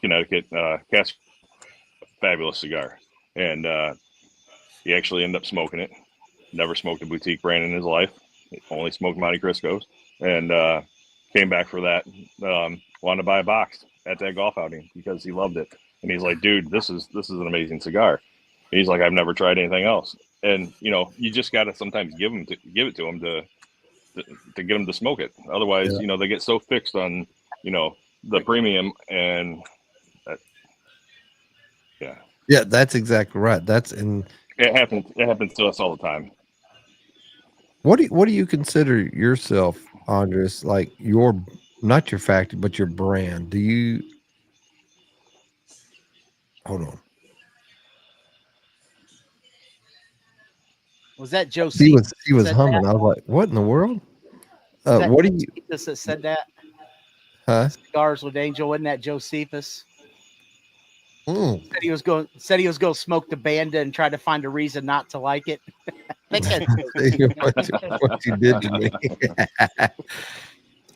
Connecticut Cast, fabulous cigar, and he actually ended up smoking it. Never smoked a boutique brand in his life. Only smoked Monte Crisco's, and came back for that. Wanted to buy a box at that golf outing because he loved it, and he's like, "Dude, this is an amazing cigar." And he's like, "I've never tried anything else." And you just got to sometimes give it to him to get them to smoke it. Otherwise, they get so fixed on the premium and yeah. Yeah, that's exactly right. It happens to us all the time. What do you consider yourself, Andres? Like not your factory, but your brand. Do you hold on? Was that Joe? He was humming. That? I was like, "What in the world?" What do you? That said that? Huh? Cigars with Angel, wasn't that Joe Cephas? Mm. Said he was going to smoke the Banda and try to find a reason not to like it. what you did to me.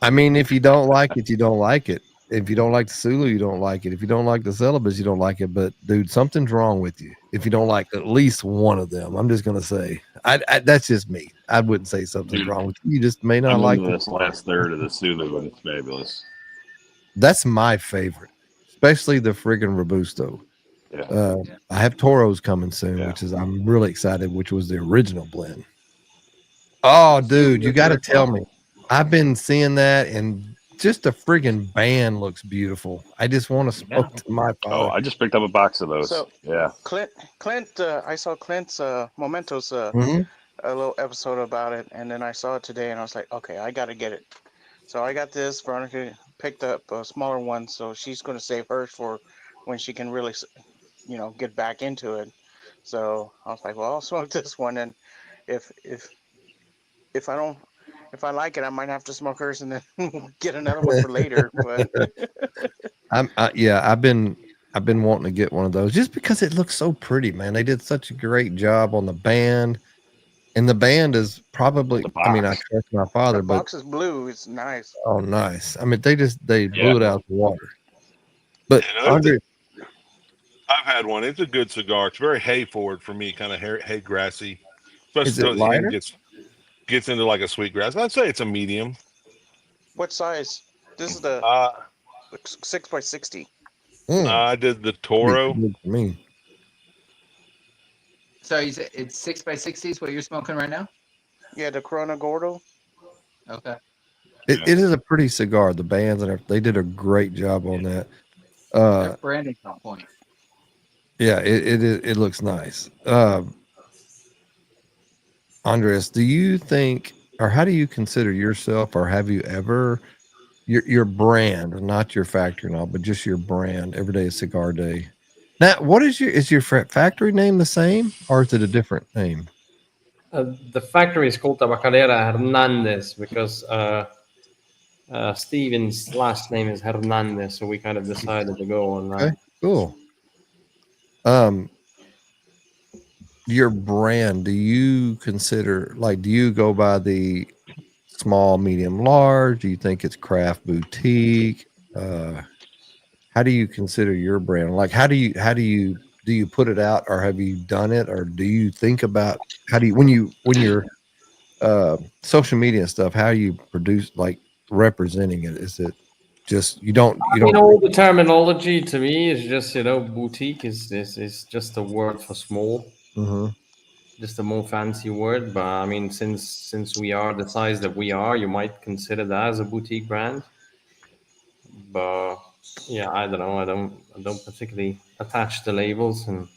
I mean, if you don't like it, you don't like it. If you don't like the Sulu, you don't like it. If you don't like the Celebes, you don't like it. But dude, something's wrong with you if you don't like at least one of them. I'm just gonna say, that's just me. I wouldn't say something's wrong with you. You just may not like this last third of the Sulu, and it's fabulous. That's my favorite, especially the friggin' Robusto. Yeah. I have Toros coming soon, which is I'm really excited. Which was the original blend. Oh, dude, you got to tell me. I've been seeing that, and just the friggin' band looks beautiful. I just want to smoke to my father. Oh, I just picked up a box of those. So, yeah. Clint, I saw Clint's Mementos a little episode about it, and then I saw it today, and I was like, okay, I got to get it. So I got this. Veronica picked up a smaller one, so she's going to save hers for when she can really, get back into it. So I was like, well, I'll smoke this one, and if I like it, I might have to smoke hers and then get another one for later. But I've been wanting to get one of those just because it looks so pretty, man. They did such a great job on the band, and the band is probably. I mean, I trust my father, the but box is blue. It's nice. Oh, nice. I mean, they blew it out of the water. But Andre, I've had one. It's a good cigar. It's very hay forward for me, kind of hay grassy. Especially is it lighter? Gets into like a sweet grass. I'd say it's a medium. What size? This is the 6x60. I did the Toro. Me. So it's 6x60 is what you're smoking right now? Yeah, the Corona Gordo. Okay. It is a pretty cigar. The bands and they did a great job on that. Their branding's on point. Yeah, it looks nice. Andres, do you think, or how do you consider yourself, or have you ever your brand, not your factory and all, but just your brand? Every day is Cigar Day. Now, what is your factory name the same, or is it a different name? The factory is called Tabacalera Hernandez because Steven's last name is Hernandez, so we kind of decided to go on that. Okay, cool. Your brand, do you consider, like, do you go by the small, medium, large? Do you think it's craft boutique? How do you consider your brand? Like, how do you put it out, or have you done it, or do you think about when you're social media and stuff, how do you produce, like, representing it? Is it just you don't all the terminology to me is just boutique is just a word for small. Just a more fancy word, but I mean, since we are the size that we are, you might consider that as a boutique brand. But yeah, I don't know. I don't particularly attach the labels, and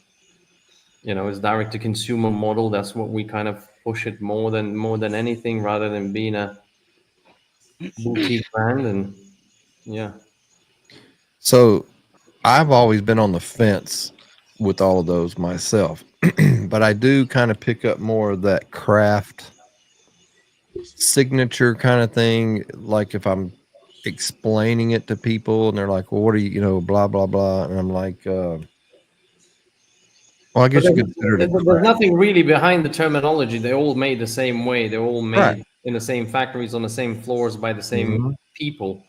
it's direct to consumer model. That's what we kind of push it more than anything, rather than being a boutique brand. And yeah. So I've always been on the fence with all of those myself, but I do kind of pick up more of that craft signature kind of thing. Like if I'm explaining it to people and they're like, well, what are you, blah, blah, blah. And I'm like, well, I guess you consider it. There's nothing really behind the terminology. They're all made the same way. They're all made in the same factories on the same floors by the same people.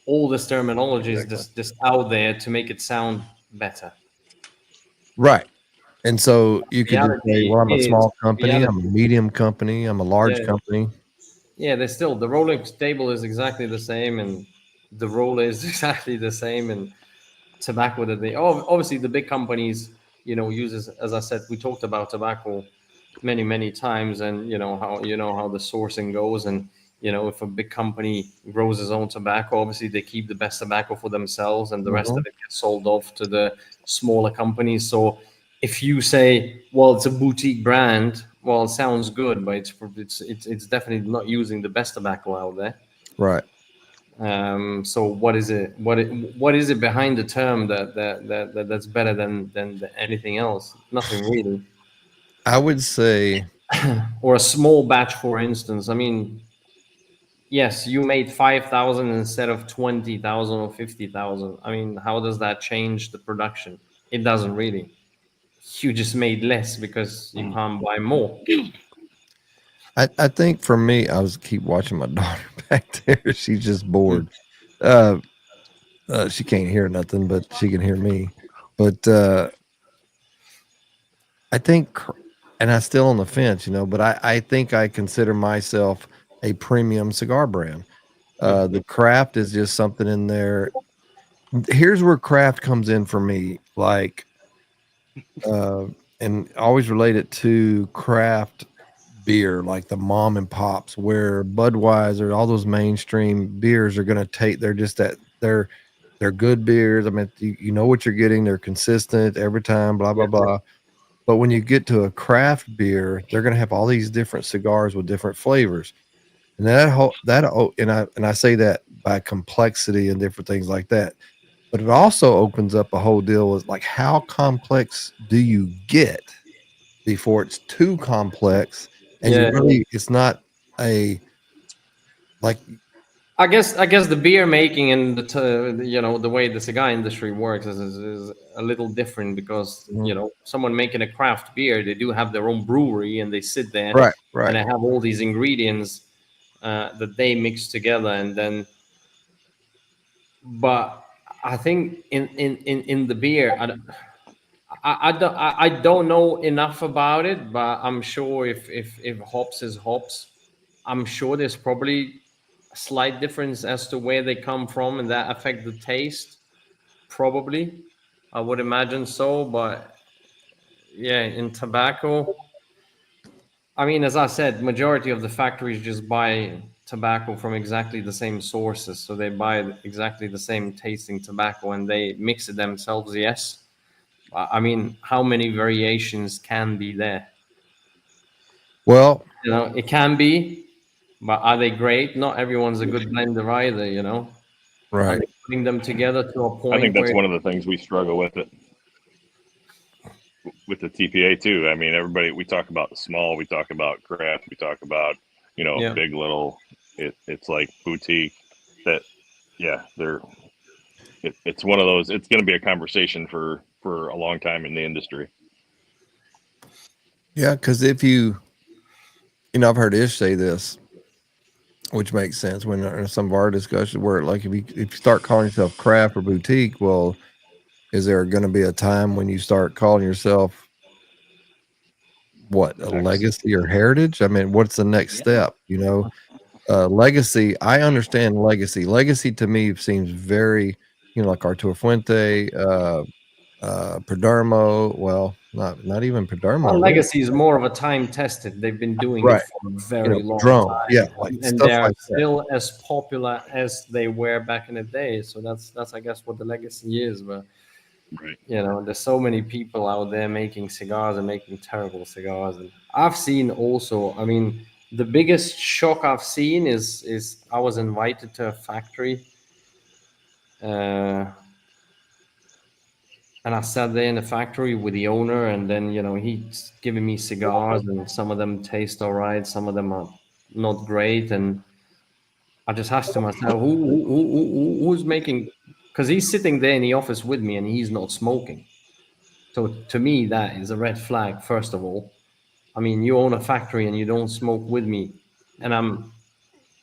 all this terminology is just out there to make it sound better. Right. And so you could just say, Reality well, I'm a is small company, I'm a reality. medium company, I'm a large Yeah. company. Yeah, there's still the rolling table is exactly the same, and the roller is exactly the same, and tobacco that they obviously the big companies uses, as I said, we talked about tobacco many times, and how the sourcing goes, and if a big company grows his own tobacco, obviously they keep the best tobacco for themselves, and the rest of it gets sold off to the smaller companies. So if you say, well, it's a boutique brand, well, it sounds good, but it's definitely not using the best tobacco out there. Right. So what is it? What is it behind the term that's better than anything else? Nothing really. I would say, Or a small batch, for instance. I mean, yes, you made 5,000 instead of 20,000 or 50,000. I mean, how does that change the production? It doesn't really. You just made less because you can't buy more. I think for me, I was keep watching my daughter back there. She's just bored. She can't hear nothing, but she can hear me. But I think, and I'm still on the fence, but I think I consider myself a premium cigar brand. The craft is just something in there. Here's where craft comes in for me, like, and always relate it to craft beer, like the mom and pops, where Budweiser, all those mainstream beers are going to take. They're just that they're good beers. I mean, you know what you're getting. They're consistent every time. Blah blah blah. But when you get to a craft beer, they're going to have all these different cigars with different flavors, and and I say that by complexity and different things like that. But it also opens up a whole deal with like, how complex do you get before it's too complex, and it's not a like. I guess the beer making and the way the cigar industry works is a little different, because someone making a craft beer, they do have their own brewery and they sit there, Right. and they have all these ingredients that they mix together, and then. But I think in the beer, I don't know enough about it, but I'm sure if hops is hops, I'm sure there's probably a slight difference as to where they come from, and that affect the taste. Probably, I would imagine so. But yeah, in tobacco, I mean, as I said, majority of the factories just buy tobacco from exactly the same sources, so they buy exactly the same tasting tobacco and they mix it themselves. Yes, I mean, how many variations can be there? Well, it can be, but are they great? Not everyone's a good blender either. Right. Are they putting them together to a point? I think that's one of the things we struggle with the TPA too. I mean, we talk about the small, we talk about craft, we talk about big, little. It's like boutique. That it's one of those. It's going to be a conversation for a long time in the industry. Yeah, because if I've heard Ish say this, which makes sense when in some of our discussions, where like if you start calling yourself craft or boutique, well, is there going to be a time when you start calling yourself a legacy or heritage? I mean, what's the next step? Legacy. I understand legacy. Legacy to me seems very, like Arturo Fuente, Perdermo. Well, not even Perdermo. Well, legacy is more of a time tested. They've been doing it for a very long time. Yeah, like and stuff they're like still as popular as they were back in the day. So that's I guess what the legacy is. But there's so many people out there making cigars and making terrible cigars. And I've seen also, I mean, the biggest shock I've seen is I was invited to a factory. And I sat there in the factory with the owner, and then he's giving me cigars, and some of them taste all right, some of them are not great, and I just asked him, I said, who's making? Because he's sitting there in the office with me, and he's not smoking. So to me, that is a red flag. First of all, I mean, you own a factory and you don't smoke with me, and I'm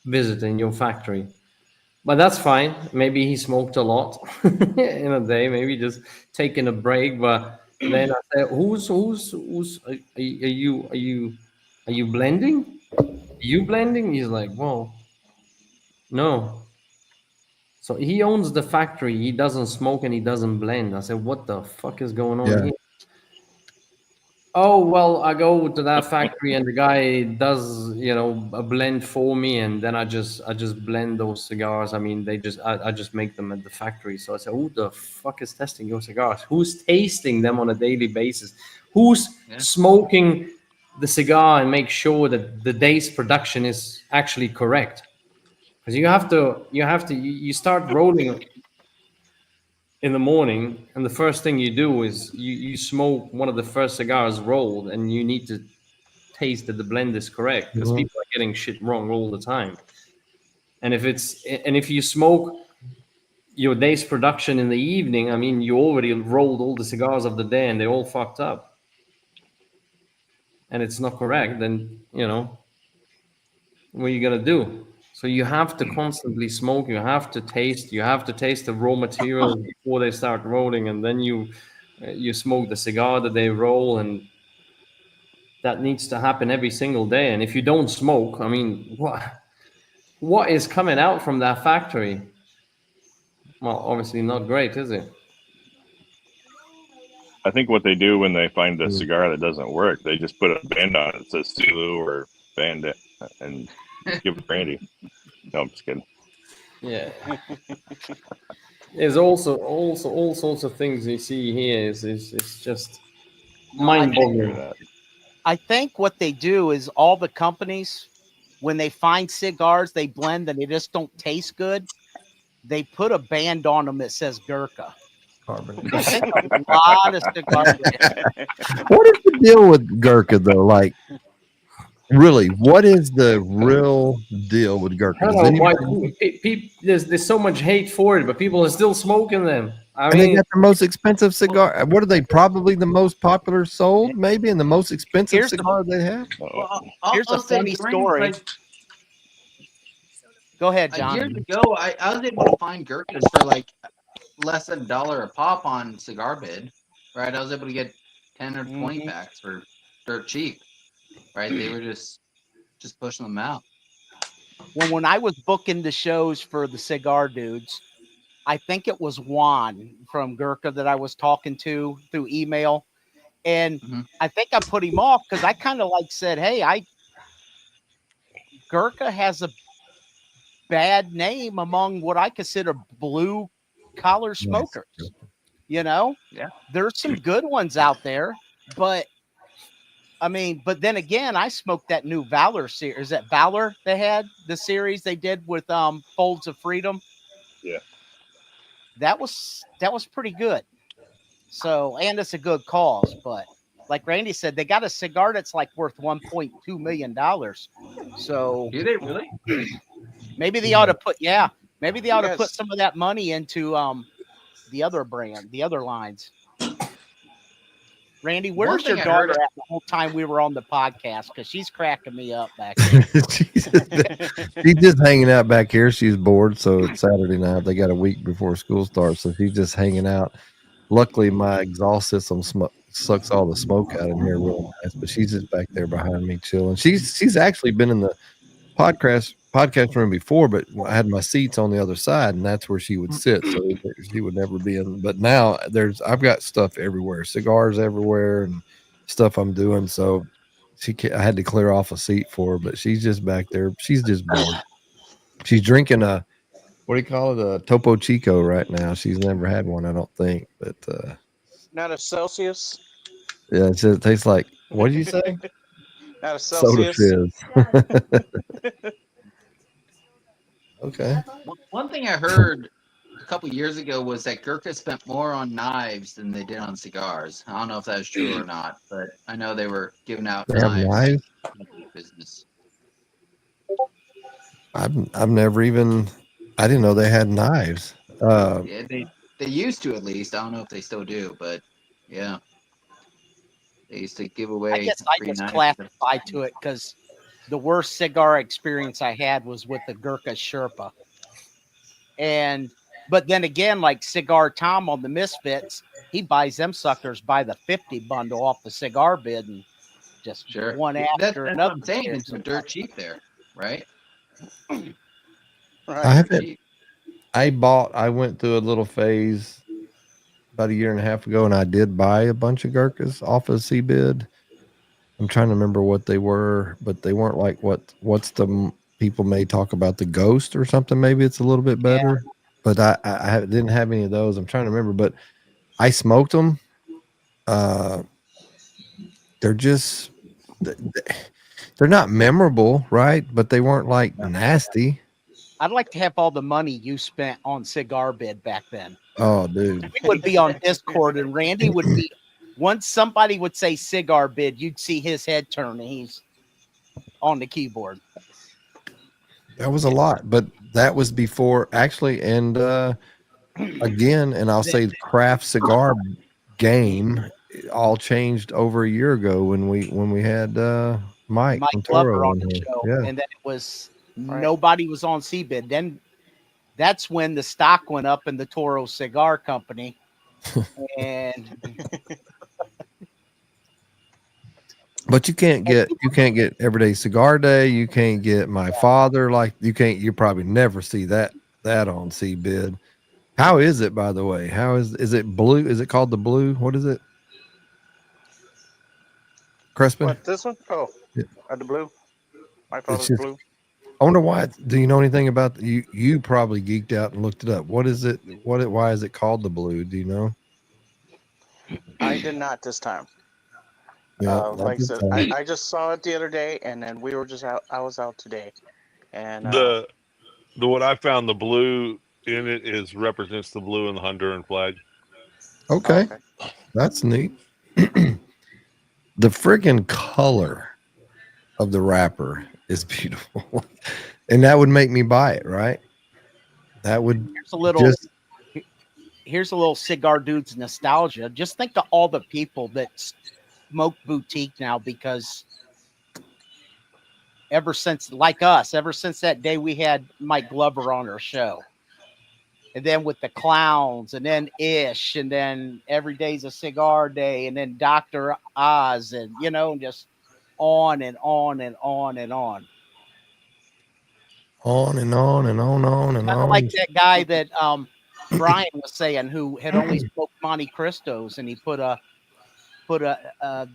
visiting your factory. But that's fine. Maybe he smoked a lot in a day. Maybe just taking a break. But then I said, "Who's are you blending? Are you blending?" He's like, "Well, no." So he owns the factory. He doesn't smoke and he doesn't blend. I said, "What the fuck is going on Yeah. here?" Oh, well, I go to that factory and the guy does, a blend for me, and then I just blend those cigars. I mean, I just make them at the factory. So I said, who the fuck is testing your cigars? Who's tasting them on a daily basis? Who's smoking the cigar and make sure that the day's production is actually correct? Because you start rolling in the morning, and the first thing you do is you smoke one of the first cigars rolled, and you need to taste that the blend is correct, because people are getting shit wrong all the time. And if you smoke your day's production in the evening, I mean, you already rolled all the cigars of the day and they're all fucked up, and it's not correct, then what are you gonna do? So you have to constantly smoke. You have to taste the raw materials before they start rolling, and then you smoke the cigar that they roll, and that needs to happen every single day. And if you don't smoke, I mean, what is coming out from that factory? Well, obviously not great, is it? I think what they do when they find a cigar that doesn't work, they just put a band on it that says Sulu or Bandit and give it Brandy. No, I'm just kidding. Yeah. There's also all sorts of things you see here. It's just mind-boggling. I think what they do is all the companies, when they find cigars they blend and they just don't taste good, they put a band on them that says Gurkha. I think a lot of cigars. What is the deal with Gurkha though? Like, really, what is the real deal with Gurkha? I don't know why there's so much hate for it, but people are still smoking them. I mean, they got the most expensive cigar. What are they? Probably the most popular sold, maybe, and the most expensive cigar they have. Here's a funny story. Go ahead, John. Years ago, I was able to find Gurkhas for like less than $1 a pop on Cigar Bid, right? I was able to get 10 or 20 packs for dirt cheap, right? They were just pushing them out. Well, when I was booking the shows for the Cigar Dudes, I think it was Juan from Gurkha that I was talking to through email. And I think I put him off because I kind of said, hey, Gurkha has a bad name among what I consider blue collar smokers. There's some good ones out there, but but then again, I smoked that new Valor series. Is that Valor they had the series they did with Folds of Freedom? Yeah. That was pretty good. So, and it's a good cause, but like Randy said, they got a cigar that's worth $1.2 million. So do they really? Maybe they ought to put put some of that money into the other brand, the other lines. Randy, where's your daughter at the whole time we were on the podcast? Because she's cracking me up back there. She's just hanging out back here. She's bored, so it's Saturday night. They got a week before school starts, so she's just hanging out. Luckily, my exhaust system sucks all the smoke out in here real nice, but she's just back there behind me chilling. She's actually been in the podcast room before, but I had my seats on the other side, and that's where she would sit, so she would never be in. But now I've got stuff everywhere, cigars everywhere, and stuff I'm doing. So I had to clear off a seat for her, but she's just back there. She's just bored. She's drinking a, what do you call it, a Topo Chico right now. She's never had one, I don't think, but not a Celsius. Yeah, it tastes like, what did you say? Not a Celsius. Soda Fizz. Okay. One thing I heard a couple years ago was that Gurkha spent more on knives than they did on cigars. I don't know if that's true or not, but I know they were giving out knives. Business. I've never even, I didn't know they had knives. Yeah, they used to, at least. I don't know if they still do, but yeah, they used to give away. I guess I just classify to it because the worst cigar experience I had was with the Gurkha Sherpa. But then again, like Cigar Tom on the Misfits, he buys them suckers by the 50 bundle off the Cigar Bid and just Sure. one That's after what another. I'm saying. It's dirt cheap there, right? I Right. haven't. Cheap. I went through a little phase about a year and a half ago, and I did buy a bunch of Gurkhas off of CBID. I'm trying to remember what they were, but they weren't like what's the people may talk about the Ghost or something. Maybe it's a little bit better, but I didn't have any of those. I'm trying to remember, but I smoked them. They're just they're not memorable, right? But they weren't like nasty. I'd like to have all the money you spent on Cigar Bid back then. Oh, dude. We would be on Discord, and Randy would be. Once somebody would say Cigar Bid, you'd see his head turn, and he's on the keyboard. That was a lot, but that was before actually. And again, and I'll say the craft cigar game all changed over a year ago when we had Mike from Glover Toro on in the here. show, Yeah. and then it was nobody was on CBID. Then that's when the stock went up in the Toro Cigar Company, and But you can't get Everyday Cigar Day. You can't get My Father. Like you probably never see that on CBID. How is it, by the way? How is it blue? Is it called the blue? What is it? Crespin? What, this one? Oh, Yeah. The blue. My father's just- blue. I wonder why. Do you know anything about you probably geeked out and looked it up. What is it? Why is it called the blue? Do you know? I did not this time. Yeah, Like I said, I just saw it the other day, and then we were just out. I was out today, and The what I found, the blue in it is represents the blue in the Honduran flag. okay. That's neat. The friggin' color of the wrapper is beautiful. And that would make me buy it, right? That would here's a little Cigar Dudes nostalgia. Just think of all the people that smoke boutique now, because ever since that day we had Mike Glover on our show, and then with the clowns, and then Ish, and then every day's a cigar day, and then Dr. Oz, and just on and on and on and on. On and on and on and Kind of on. like that guy that Brian was saying, who had only smoked Monte Cristos, and he put a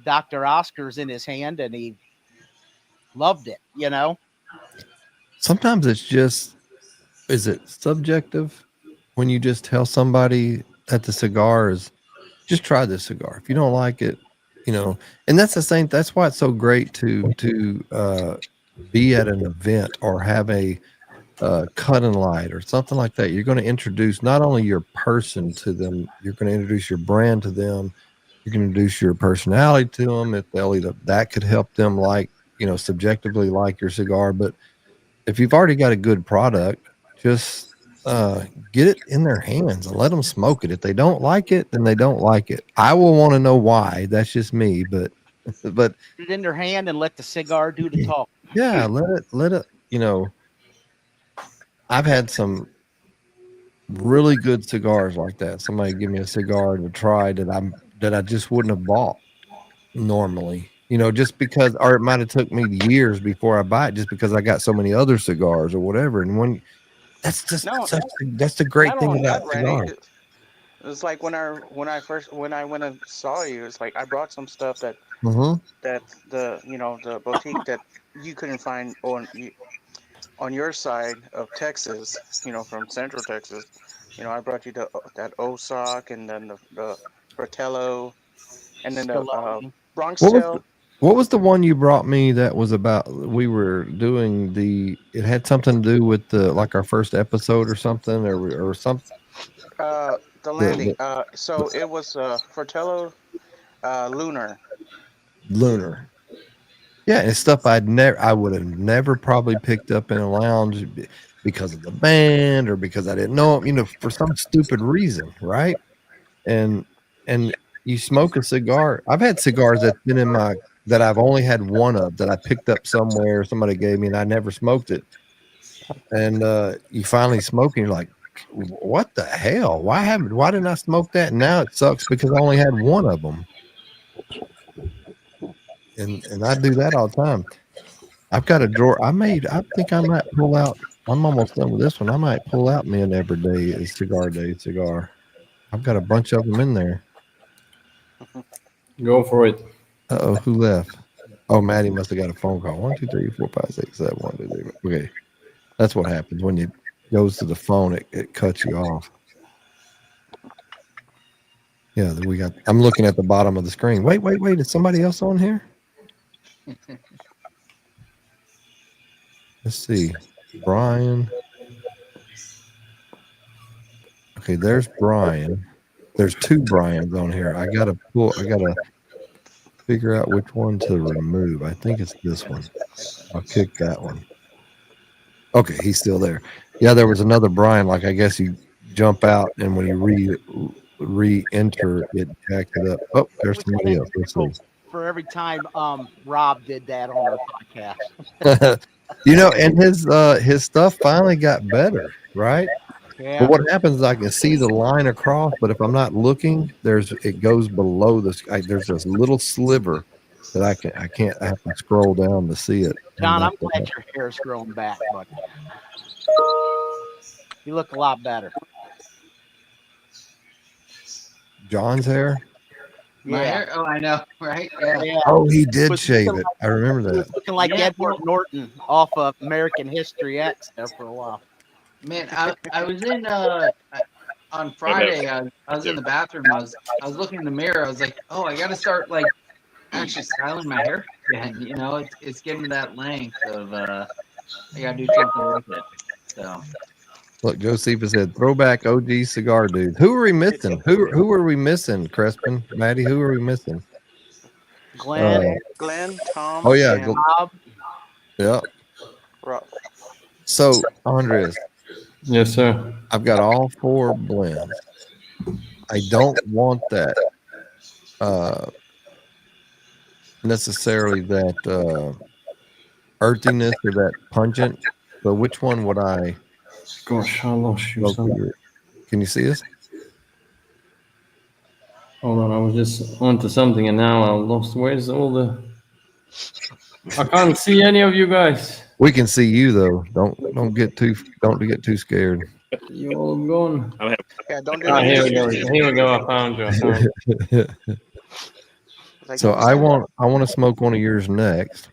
Dr. Oscars in his hand, and he loved it. Sometimes it's just, is it subjective when you just tell somebody that the cigar is, just try this cigar. If you don't like it, and that's the same. That's why it's so great to be at an event or have a cut and light or something like that. You're going to introduce not only your person to them, you're going to introduce your brand to them. You can introduce your personality to them. If they'll that could help them subjectively like your cigar. But if you've already got a good product, just get it in their hands and let them smoke it. If they don't like it, then they don't like it. I will want to know why. That's just me, but put it in their hand and let the cigar do the talk. Yeah, let it. I've had some really good cigars like that. Somebody give me a cigar to try that I just wouldn't have bought normally. Just because, or it might have took me years before I buy it, just because I got so many other cigars or whatever. And when that's the great thing about cigars. It's like when I went and saw you, it's like I brought some stuff that that the boutique that you couldn't find on your side of Texas, from Central Texas. I brought you that Osak, and then the Fratello, and then the Bronx Tail. What was the one you brought me that was about, we were doing it had something to do with our first episode or something or something? The landing. So it was Fratello Lunar. Yeah, and stuff I would have never probably picked up in a lounge because of the band or because I didn't know them, for some stupid reason, right? And you smoke a cigar. I've had cigars that's been that I've only had one of, that I picked up somewhere, somebody gave me, and I never smoked it. And you finally smoke, and you're like, what the hell? Why didn't I smoke that? Now it sucks because I only had one of them. And I do that all the time. I've got a drawer. I think I might pull out. I'm almost done with this one. I might pull out me an Everyday Cigar Day cigar. I've got a bunch of them in there. Go for it. Uh-oh, who left? Oh, Maddie must have got a phone call. 1, 2, 3, 4, 5, 6, 7, 1, 2, 3. Okay. That's what happens when you goes to the phone, it cuts you off. Yeah, I'm looking at the bottom of the screen. Wait, is somebody else on here? Let's see. Brian. Okay, there's Brian. There's 2 Brians on here. I gotta figure out which one to remove. I think it's this one. I'll kick that one. Okay, he's still there. Yeah, there was another Brian. Like, I guess you jump out, and when you re-enter, it jacked it up. Oh, there's somebody else. Let's see. For every time Rob did that on our podcast. And his stuff finally got better, right? Yeah. But what happens is I can see the line across, but if I'm not looking, it goes below this. There's this little sliver that I have to scroll down to see it. John, I'm glad your hair's growing back, but you look a lot better. John's hair? My hair? Oh, I know, right? Yeah. Oh, he did shave it. I remember that. Looking like Edward Norton off of American History X there for a while. Man, I was in on Friday. I was in the bathroom. I was looking in the mirror. I was like, oh, I got to start like actually styling my hair again. It's getting to that length of I got to do something with it. So. Look, Josephus said, throwback OG cigar dude. Who are we missing? Who are we missing, Crespin? Maddie, who are we missing? Glenn, Tom. Oh, yeah. Rob. Yeah. Rob. So, Andres. Yes, sir. I've got all 4 blends. I don't want that necessarily that earthiness or that pungent. So which one would I... Gosh, I lost you. Can you see us? Hold on, I was just onto something and now I lost. Where's all the... I can't see any of you guys. We can see you though. Don't get too scared. You all gone. Yeah, don't do Here we go. that. Here we go. I found you. So I want to smoke one of yours next.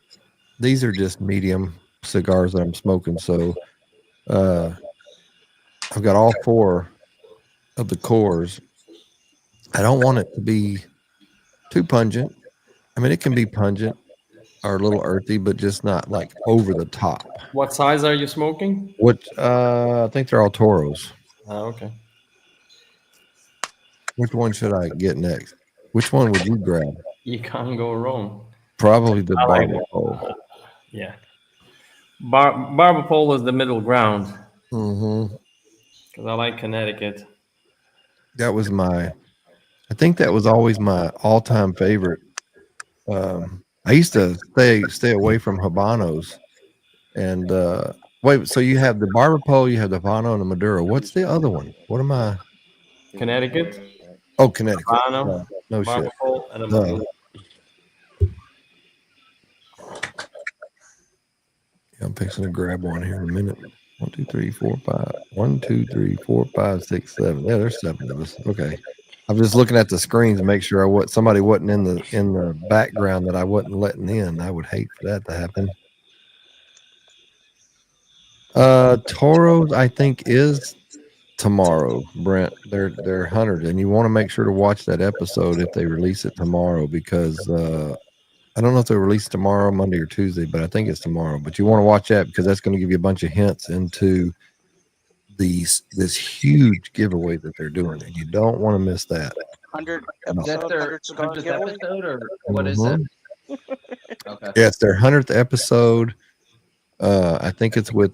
These are just medium cigars that I'm smoking. So I've got all 4 of the cores. I don't want it to be too pungent. I mean, it can be pungent or a little earthy, but just not like over the top. What size are you smoking? I think they're all Toros. Oh, okay. Which one should I get next? Which one would you grab? You can't go wrong. Probably the I like Barber Pole. Yeah. Barber Pole is the middle ground. Mm-hmm. Because I like Connecticut. That was I think that was always my all-time favorite. I used to stay away from Habanos. And wait, so you have the Barber Pole, you have the Habano and the Maduro. What's the other one? What am I? Connecticut. Oh, Connecticut. Habano, No Barber shit. Pole, and a Maduro. Yeah, I'm fixing to grab one here in a minute. 1, 2, 3, 4, 5. 1, 2, 3, 4, 5, 6, 7. Yeah, there's 7 of us. Okay. I'm just looking at the screens to make sure somebody wasn't in the background that I wasn't letting in. I would hate for that to happen. Toros, I think, is tomorrow, Brent. They're 100, and you want to make sure to watch that episode if they release it tomorrow, because I don't know if they release tomorrow, Monday or Tuesday, but I think it's tomorrow. But you want to watch that because that's going to give you a bunch of hints into this huge giveaway that they're doing, and you don't want to miss that. 100 Is that episode, their 100 cigar 100th giveaway? episode, or what is it? Okay. Yeah, it's their 100th episode. I think it's with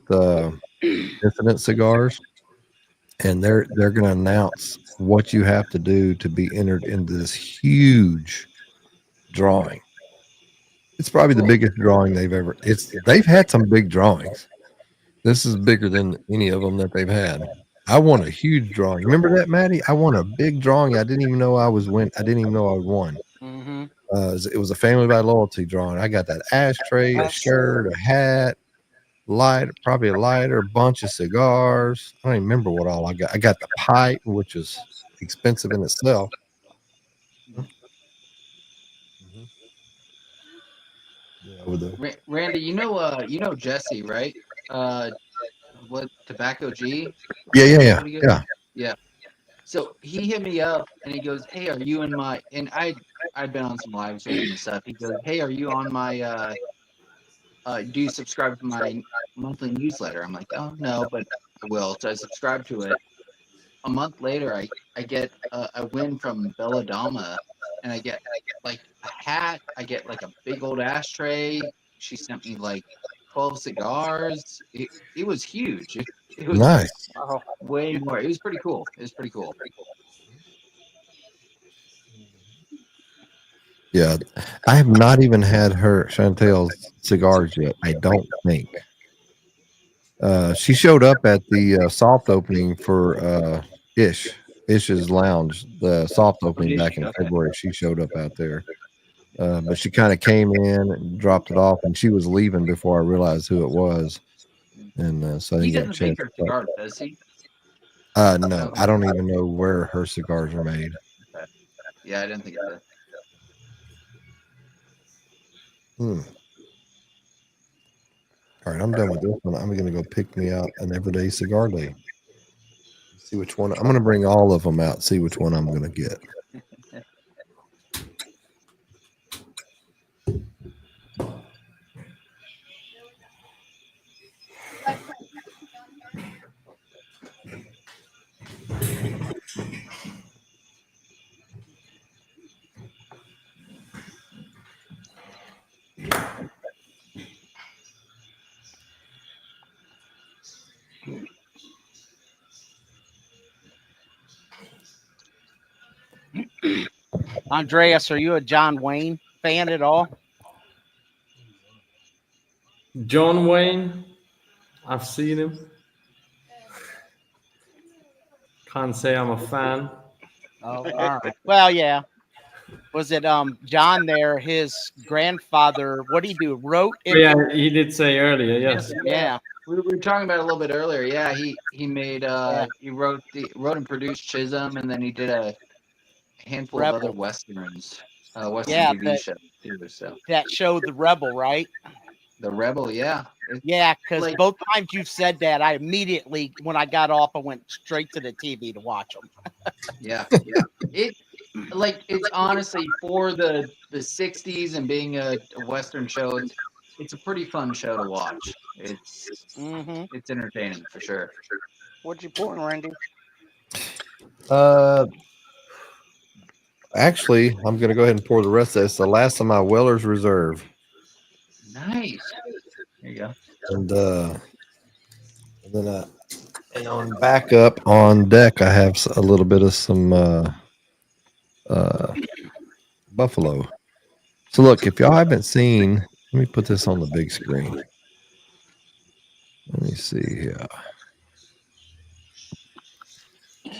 Infinite Cigars, and they're going to announce what you have to do to be entered into this huge drawing. It's probably the biggest drawing they've had some big drawings. This is bigger than any of them that they've had. I won a huge drawing. Remember that, Maddie? I won a big drawing. I didn't even know I didn't even know I won. Mm-hmm. It was a Family by Loyalty drawing. I got that ashtray, a shirt, a hat, probably a lighter, a bunch of cigars. I don't even remember what all I got. I got the pipe, which is expensive in itself. Yeah, with the Randy, you know Jesse, right? What Tobacco G? yeah. So he hit me up and he goes, "Hey, are you in my?" And I'd been on some lives with him and stuff. He goes, "Hey, are you on my? Do you subscribe to my monthly newsletter?" I'm like, "Oh no, but I will." So I subscribe to it. A month later, I get a win from Belladama, and I get like a hat. I get like a big old ashtray. She sent me like 12 cigars. It was huge. It was Nice. way more. It was pretty cool. Yeah, I have not even had her Chantel's cigars yet. I don't think. She showed up at the soft opening for Ish's Lounge, the soft opening back in February. She showed up out there, but she kind of came in and dropped it off, and she was leaving before I realized who it was. And so I He didn't get a doesn't chance. make her cigars, does he? No, I don't even know where her cigars are made. Okay. Yeah, I didn't think of that. All right, I'm done with this one. I'm going to go pick me out an everyday cigar day. See which one. I'm going to bring all of them out. See which one I'm going to get. Andreas, are you a John Wayne fan at all? John Wayne, I've seen him. Can't say I'm a fan. Oh, all right. Well, yeah. Was it John there? His grandfather, what did he do? Wrote it. Yeah, he did say earlier, yes. Yeah. We were talking about it a little bit earlier. Yeah, he made he wrote and produced Chisholm, and then he did a handful of other westerns, Western TV shows too. So that showed The Rebel, right? The Rebel, yeah. Yeah, because both times you've said that, I immediately, when I got off, I went straight to the TV to watch them. Yeah. It's honestly for the 60s and being a Western show, it's a pretty fun show to watch. It's entertaining for sure. What'd you pour in, Randy? Actually, I'm going to go ahead and pour the rest of this. The last of my Weller's Reserve. Nice. There you go. And then on backup on deck, I have a little bit of some Buffalo. So look, if y'all haven't seen, let me put this on the big screen. Let me see here.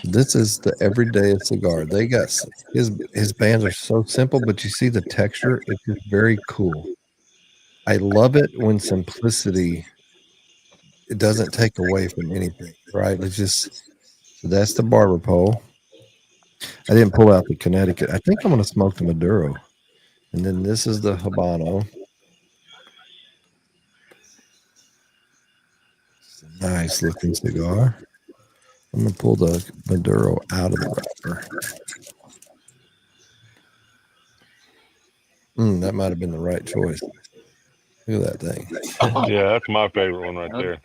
This is the everyday cigar. They got his bands are so simple, but you see the texture. It's just very cool. I love it when simplicity, it doesn't take away from anything, right? It's just, so that's the barber pole. I didn't pull out the Connecticut. I think I'm going to smoke the Maduro. And then this is the Habano. It's a nice looking cigar. I'm going to pull the Maduro out of the wrapper. That might have been the right choice. Look at that thing. Yeah, that's my favorite one right there.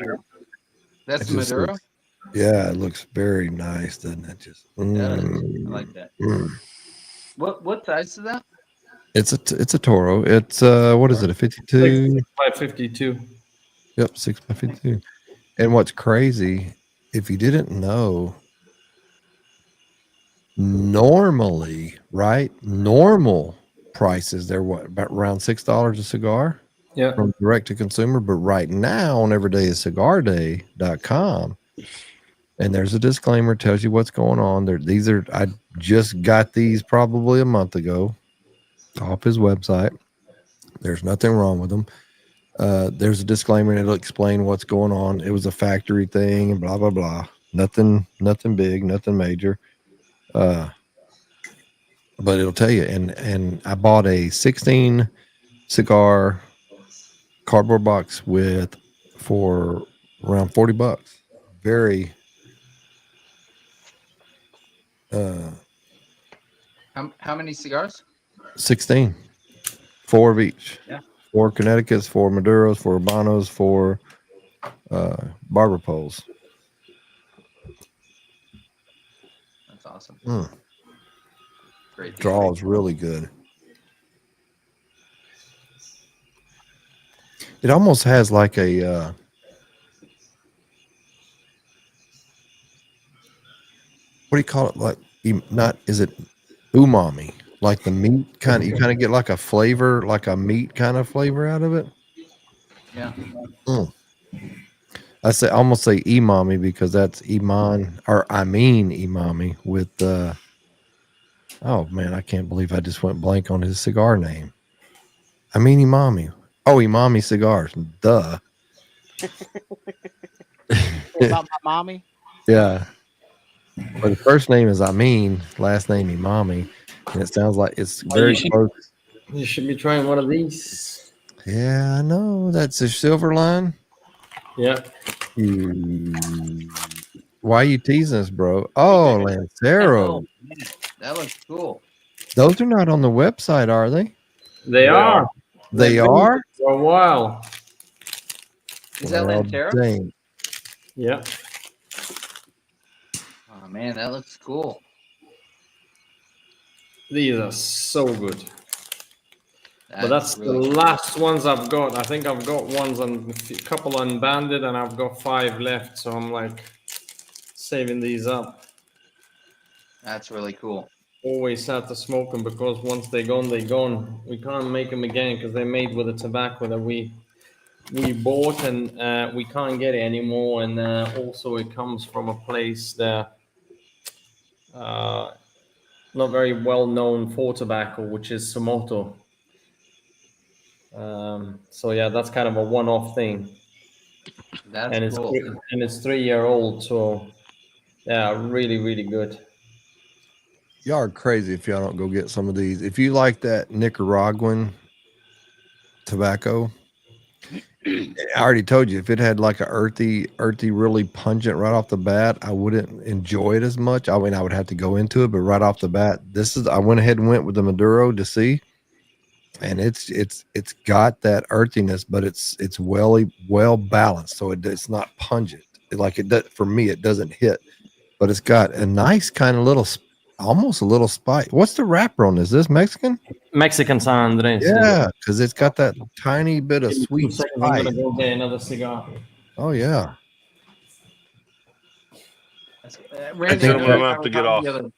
That's the Maduro? Yeah, it looks very nice, doesn't it? Just I like that. What size is that? It's a Toro. It's what is it? A 52? 552. Yep, 6x52. And what's crazy, if you didn't know, normally, right? Normal prices, they're what, about around $6 a cigar? Yeah. From direct to consumer. But right now on everydayiscigarday.com, And there's a disclaimer, tells you what's going on. These are, I just got these probably a month ago off his website. There's nothing wrong with them. There's a disclaimer and it'll explain what's going on. It was a factory thing and blah, blah, blah. Nothing big, nothing major. But it'll tell you. And I bought a 16 cigar cardboard box for around $40. Very, How many cigars? 16, 4 of each. Yeah. 4 Connecticut's, 4 Maduros, 4 Habanos, 4 barber poles. That's awesome. Mm. Great. Draw is really good. It almost has like a what do you call it? Like not is it umami? Like the meat kind of, you kind of get like a flavor, like a meat kind of flavor out of it. Yeah. Mm. I almost say imami because that's Iman, or I mean imami with oh man, I can't believe I just went blank on his cigar name. I mean imami. Oh, Imami Cigars. Duh. About my mommy. Yeah. But the first name is Amin, last name Imami, and it sounds like it's very close. You should be trying one of these. Yeah, I know. That's a silver line. Yeah. Why are you teasing us, bro? Oh, Lancero. That looks cool. Those are not on the website, are they? They are. They are? For a while. Is that Lancero? Dang. Yeah. Oh man, that looks cool. These are so good. But that's really the last ones I've got. I think I've got ones on a couple unbanded, and I've got 5 left. So I'm like saving these up. That's really cool. Always have to smoke them because once they're gone, they're gone. We can't make them again because they're made with the tobacco that we bought, and we can't get it anymore. And also, it comes from a place that not very well known for tobacco, which is Somoto. So yeah, that's kind of a one-off thing. That's and cool. It's 3-year-old, so yeah, really, really good. Y'all are crazy if y'all don't go get some of these. If you like that Nicaraguan tobacco, I already told you, if it had like a earthy, really pungent right off the bat, I wouldn't enjoy it as much. I mean, I would have to go into it, but right off the bat, I went ahead and went with the Maduro to see, and it's got that earthiness, but it's well balanced, so it's not pungent. For me, it doesn't hit, but it's got a nice kind of little, almost a little spice. What's the wrapper on this? Is this Mexican? Mexican San Andres. Yeah, because it's got that tiny bit of sweet I'm spice. gonna go get another cigar. Oh yeah. Randy, I'm gonna have to get off. All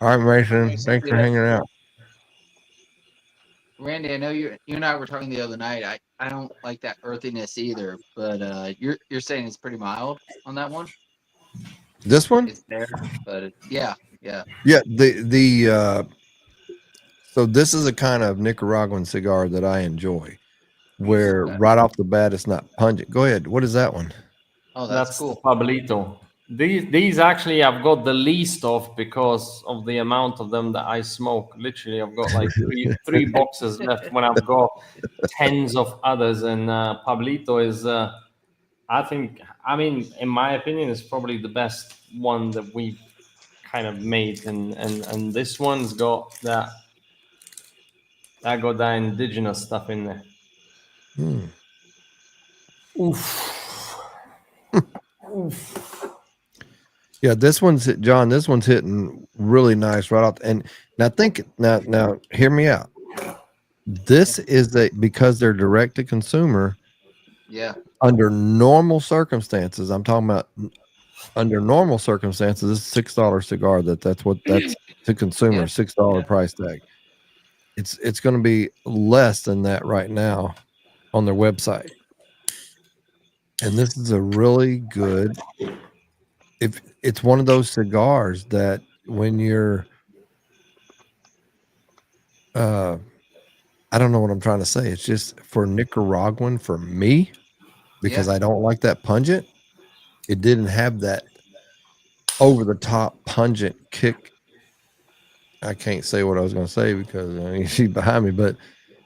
right, Mason. Thanks for hanging out. Randy, I know you and I were talking the other night. I don't like that earthiness either, but you're saying it's pretty mild on that one. This one? It's there, but yeah. Yeah. So this is a kind of Nicaraguan cigar that I enjoy, where right off the bat it's not pungent. Go ahead. What is that one? Oh, that's cool. Pablito. These actually I've got the least of because of the amount of them that I smoke. Literally, I've got like three boxes left when I've got tens of others. And Pablito is, I mean, in my opinion, is probably the best one that we've kind of made. And this one's got that indigenous stuff in there. Oof. Oof. Yeah, this one's hitting really nice right off. And now hear me out. This is because they're direct to consumer. Yeah. Under normal circumstances, I'm talking about under normal circumstances, this is $6 cigar. That's to consumer, $6 price tag. It's going to be less than that right now on their website. And this is a really good if it's one of those cigars that when you're I don't know what I'm trying to say. It's just for Nicaraguan for me, because I don't like that pungent. It didn't have that over the top pungent kick. I can't say what I was going to say because I mean, she's behind me, but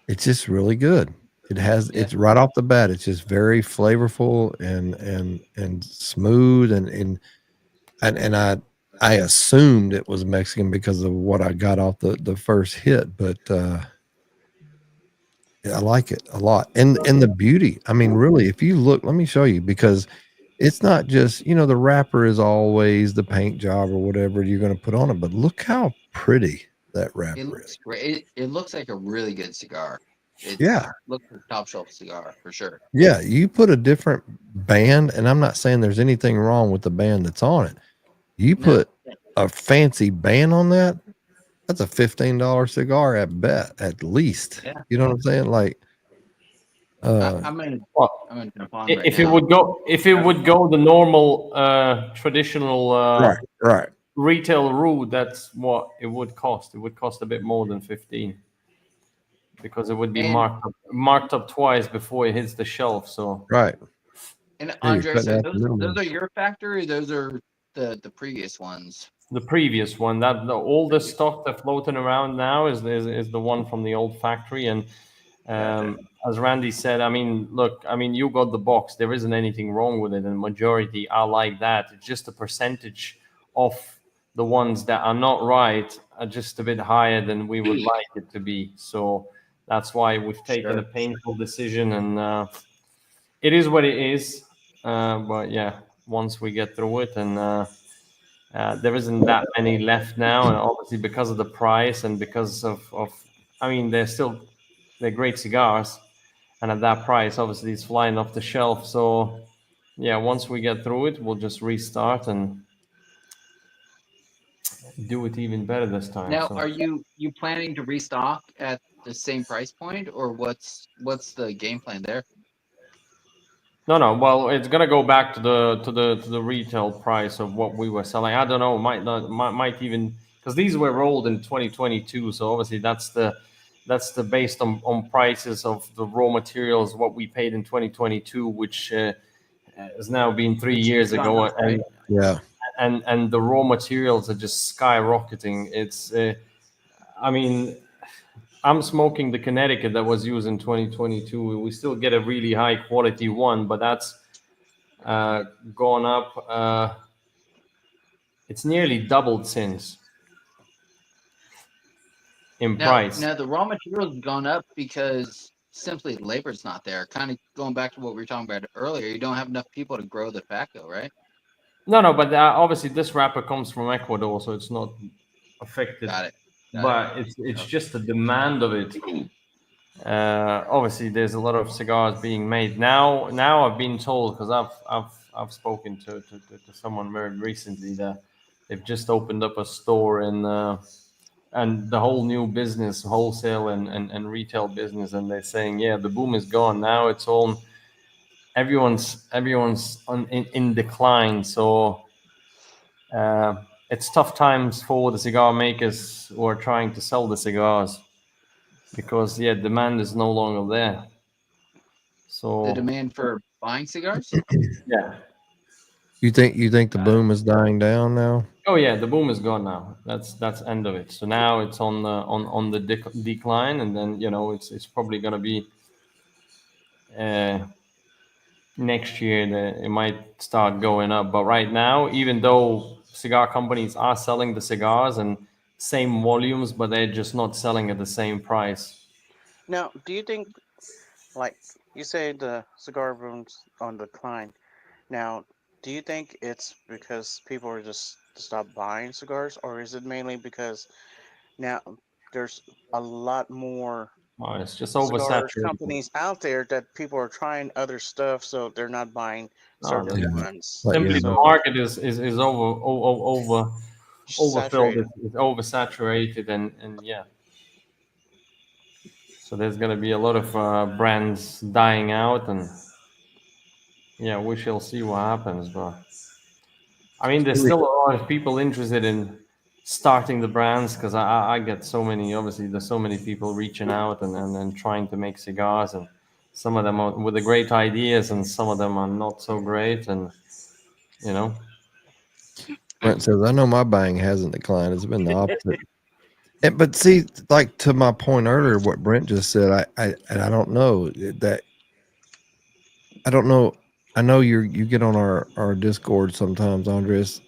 it's just really good. It has it's right off the bat. It's just very flavorful and smooth and I assumed it was Mexican because of what I got off the first hit, but I like it a lot. And the beauty. I mean, really, if you look, let me show you, because it's not just, the wrapper is always the paint job or whatever you're going to put on it, but look how pretty that wrapper It is. looks great. It looks like a really good cigar. It looks like a top shelf cigar for sure. Yeah, you put a different band, and I'm not saying there's anything wrong with the band that's on it. You put a fancy band on that, that's a $15 cigar at least. Yeah. You know what I'm saying? Like, I'm gonna jump on right If now. it would go the normal traditional right. retail route, that's what it would cost. It would cost a bit more than 15 because it would be marked up twice before it hits the shelf. So right. And Yeah, you're Andre, cutting so out the those middleman. are your factory. Those are the previous ones. the previous one, that the oldest stock that's floating around now is the one from the old factory. And as Randy said, I mean, look, I mean, you got the box. There isn't anything wrong with it, and majority are like that. It's just a percentage of the ones that are not right are just a bit higher than we would like it to be. So that's why we've taken a painful decision, and it is what it is. But yeah, once we get through it, and there isn't that many left now, and obviously because of the price and because of I mean, they're great cigars, and at that price, obviously it's flying off the shelf. So yeah, once we get through it, we'll just restart and do it even better this time. Now, So. are you planning to restock at the same price point, or what's the game plan there? No. Well, it's gonna go back to the retail price of what we were selling. I don't know. Might even, because these were rolled in 2022. So obviously that's the based on prices of the raw materials what we paid in 2022, which has now been 3 years ago, and Yeah. and the raw materials are just skyrocketing. It's I mean, I'm smoking the Connecticut that was used in 2022. We still get a really high quality one, but that's gone up. It's nearly doubled since in price. Now the raw materials have gone up because simply labor's not there. Kind of going back to what we were talking about earlier. You don't have enough people to grow the tobacco, right? No, but obviously this wrapper comes from Ecuador, so it's not affected. Got it. But it's just the demand of it. Obviously, there's a lot of cigars being made now. I've been told, because I've spoken to someone very recently, that they've just opened up a store and the whole new business, wholesale and retail business, and they're saying, yeah, the boom is gone. Now it's all everyone's in decline. So it's tough times for the cigar makers who are trying to sell the cigars, because demand is no longer there. So the demand for buying cigars. Yeah. You think the boom is dying down now? Oh yeah, the boom is gone now. That's end of it. So now it's on the decline, and then it's probably gonna be next year that it might start going up. But right now, even though cigar companies are selling the cigars and same volumes, but they're just not selling at the same price. Now, do you think, like you say, the cigar boom's on decline? Now, do you think it's because people are just stop buying cigars, or is it mainly because now there's a lot more It's just cigar oversaturated. companies out there that people are trying other stuff, so they're not buying certain ones? Simply the market is overfilled. Saturated. It's oversaturated, and yeah. So there's gonna be a lot of brands dying out, and yeah, we shall see what happens. But I mean, there's still a lot of people interested in starting the brands because I get so many. Obviously, there's so many people reaching out and trying to make cigars, and some of them are with the great ideas, and some of them are not so great, and you know. Brent says, "I know my buying hasn't declined. It's been the opposite." But see, like to my point earlier, what Brent just said, I don't know that. I don't know. I know you get on our Discord sometimes, Andres.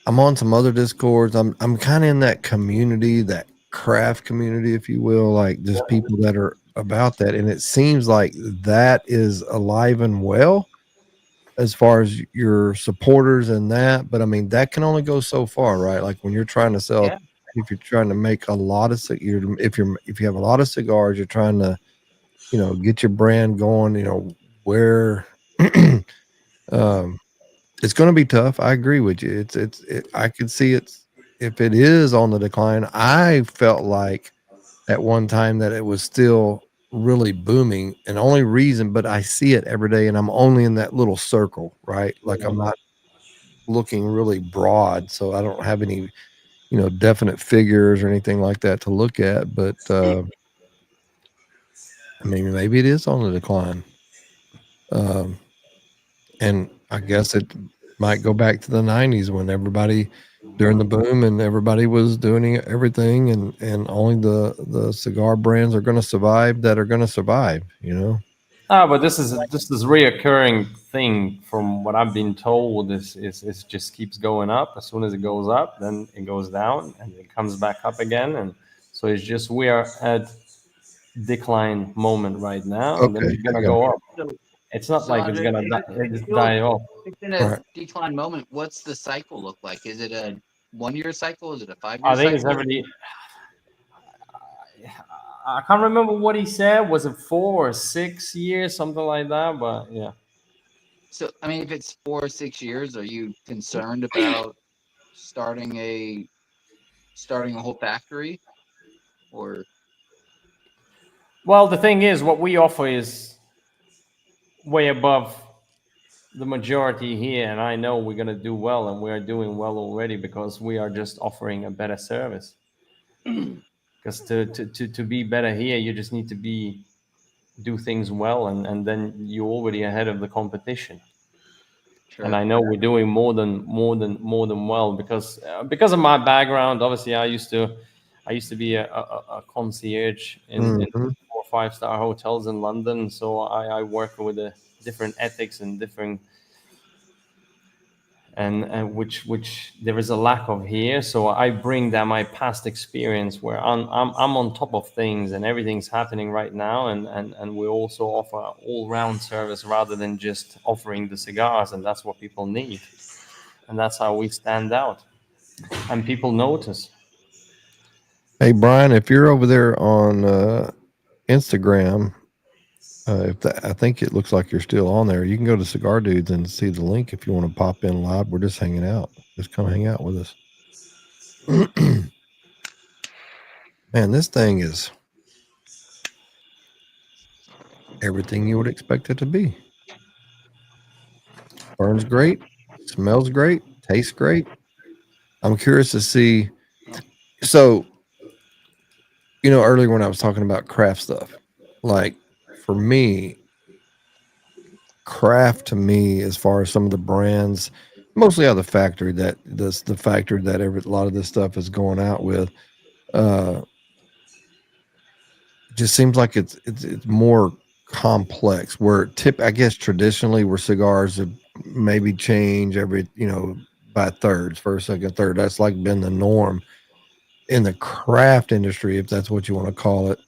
I'm on some other Discords. I'm kind of in that community, that craft community, if you will, like just people that are about that. And it seems like that is alive and well as far as your supporters and that. But I mean, that can only go so far, right? Like when you're trying to sell, Yeah. if you're trying to make a lot of if you have a lot of cigars, you're trying to, get your brand going, where it's going to be tough. I agree with you. I could see if it is on the decline. I felt like at one time that it was still really booming, and only reason, but I see it every day, and I'm only in that little circle, right? Like I'm not looking really broad, so I don't have any, definite figures or anything like that to look at. But I mean, maybe it is on the decline. And I guess it might go back to the 90s when everybody during the boom and everybody was doing everything, and only the cigar brands are going to survive that are going to survive, But this is reoccurring thing from what I've been told is just keeps going up. As soon as it goes up, then it goes down and it comes back up again. And so it's just we are at decline moment right now, and then it's gonna go up. It's not like it's gonna die off. In a decline moment, what's the cycle look like? Is it a 1 year cycle? Is it a 5 year cycle? I think it's every. I can't remember what he said. Was it 4 or 6 years, something like that? But yeah. So I mean, if it's 4 or 6 years, are you concerned about starting a whole factory, or? Well, the thing is, what we offer is way above the majority here, and I know we're going to do well, and we are doing well already because we are just offering a better service. Because to be better here, you just need to do things well, and then you're already ahead of the competition. Sure. And I know we're doing more than well because of my background. Obviously, I used to be a concierge in 4 or 5 star hotels in London, so I work with the different ethics and different and which there is a lack of here. So I bring that my past experience where I'm on top of things and everything's happening right now, and we also offer all-round service rather than just offering the cigars, and that's what people need, and that's how we stand out, and people notice. Hey Brian, if you're over there on Instagram, I think it looks like you're still on there. You can go to Cigar Dudes and see the link if you want to pop in live. We're just hanging out. Just come hang out with us. Man, this thing is everything you would expect it to be. Burns great, smells great, tastes great. I'm curious to see. So, earlier when I was talking about craft stuff, like for me, craft to me, as far as some of the brands, mostly out of the factory that a lot of this stuff is going out with, just seems like it's more complex. Where I guess traditionally, where cigars have maybe change every by thirds, first, second, third. That's like been the norm. In the craft industry, if that's what you want to call it,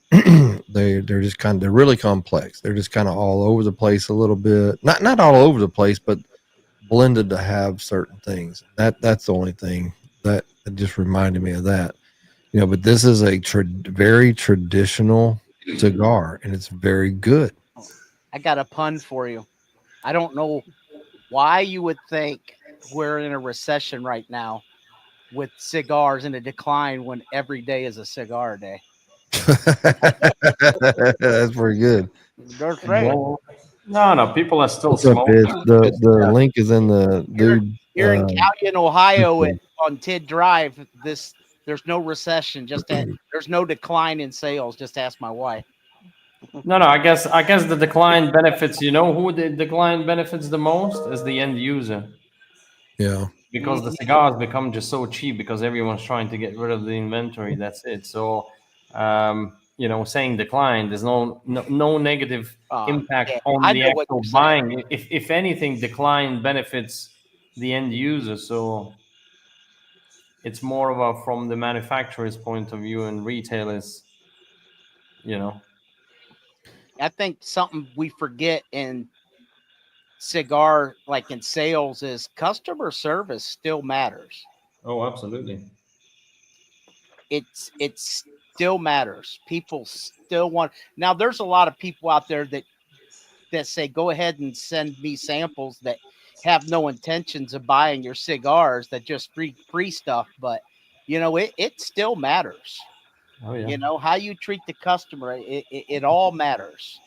they're just they're really complex. They're just kind of all over the place a little bit. Not all over the place, but blended to have certain things. That's the only thing that just reminded me of that. But this is a very traditional cigar, and it's very good. I got a pun for you. I don't know why you would think we're in a recession right now with cigars in a decline when every day is a cigar day. That's pretty good. That's right. No, people are still smoking. The link is in the dude Here in Callion, Ohio, on Tid Drive, there's no recession. There's no decline in sales. Just ask my wife. No, I guess the decline benefits. You know who the decline benefits the most is the end user, Yeah. because the cigars become just so cheap because everyone's trying to get rid of the inventory. That's it. So, saying decline, there's no negative impact on the actual buying. If anything, decline benefits the end user. So it's more of a from the manufacturer's point of view and retailers, I think something we forget in cigar, like in sales, is customer service still matters. Oh, absolutely. It still matters. People still want. Now, there's a lot of people out there that say, go ahead and send me samples that have no intentions of buying your cigars, that just free stuff. But, it still matters. Oh, yeah. How you treat the customer, it all matters.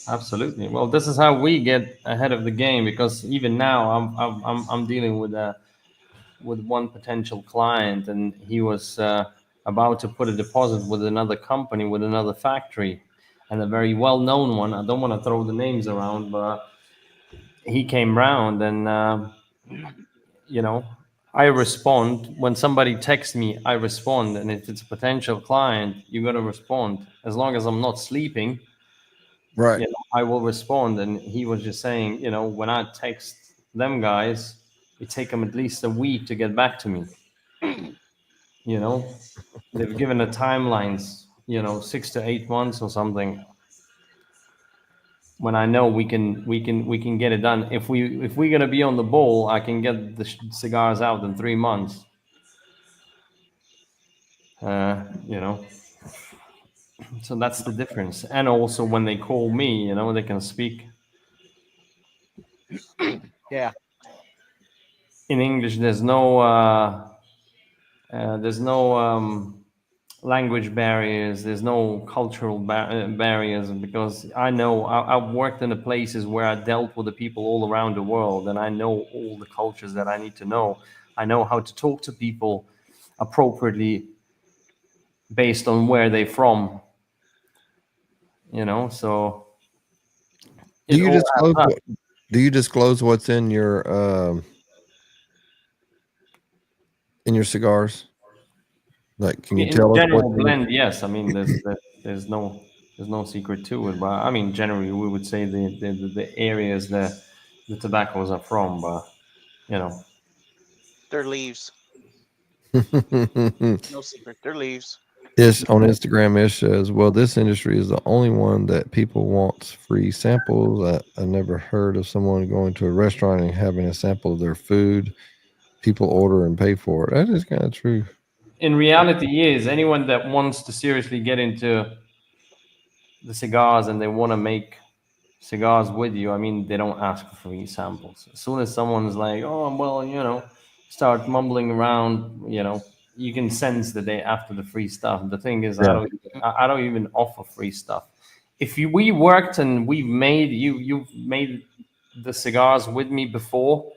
Absolutely. Well, this is how we get ahead of the game, because even now I'm dealing with one potential client, and he was about to put a deposit with another company, with another factory, and a very well-known one. I don't want to throw the names around, but he came round, and I respond when somebody texts me. I respond, and if it's a potential client, you got to respond. As long as I'm not sleeping, right? I will respond. And he was just saying, when I text them guys, it take them at least a week to get back to me. They've given the timelines, 6 to 8 months or something. When I know we can get it done. If we're gonna be on the ball, I can get the cigars out in 3 months. So that's the difference. And also when they call me, they can speak. Yeah. In English, there's no language barriers. There's no cultural barriers, because I know I've worked in the places where I dealt with the people all around the world, and I know all the cultures that I need to know. I know how to talk to people appropriately based on where they're from. So do you disclose what's in your cigars? Like, can you tell us general blend? Yes, I mean there's no secret to it, but I mean generally we would say the areas that the tobaccos are from, but they're leaves. No secret, they're leaves. Ish on Instagram, Ish says, well, this industry is the only one that people want free samples. I never heard of someone going to a restaurant and having a sample of their food. People order and pay for it. That is kind of true. In reality, is anyone that wants to seriously get into the cigars and they want to make cigars with you, I mean, they don't ask for free samples. As soon as someone's like, oh, well, start mumbling around, you can sense that they after the free stuff. The thing is, Yeah. I don't even offer free stuff. If we worked and we've made you've made the cigars with me before,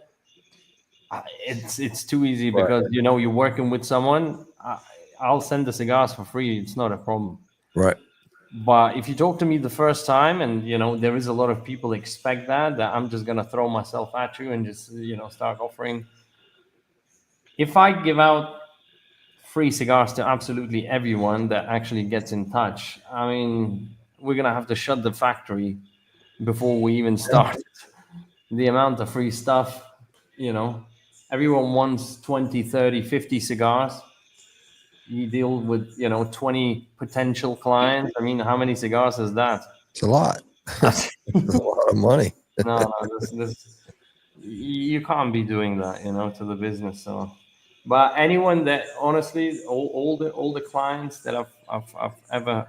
it's too easy, because you're working with someone. I'll send the cigars for free. It's not a problem. Right. But if you talk to me the first time, and there is a lot of people expect that I'm just gonna throw myself at you and just start offering. If I give out free cigars to absolutely everyone that actually gets in touch, I mean, we're gonna have to shut the factory before we even start. The amount of free stuff, everyone wants 20, 30, 50 cigars. You deal with 20 potential clients. I mean, how many cigars is that? It's a lot. That's a lot of money. No, you can't be doing that, to the business. So, but anyone that honestly, all the clients that I've ever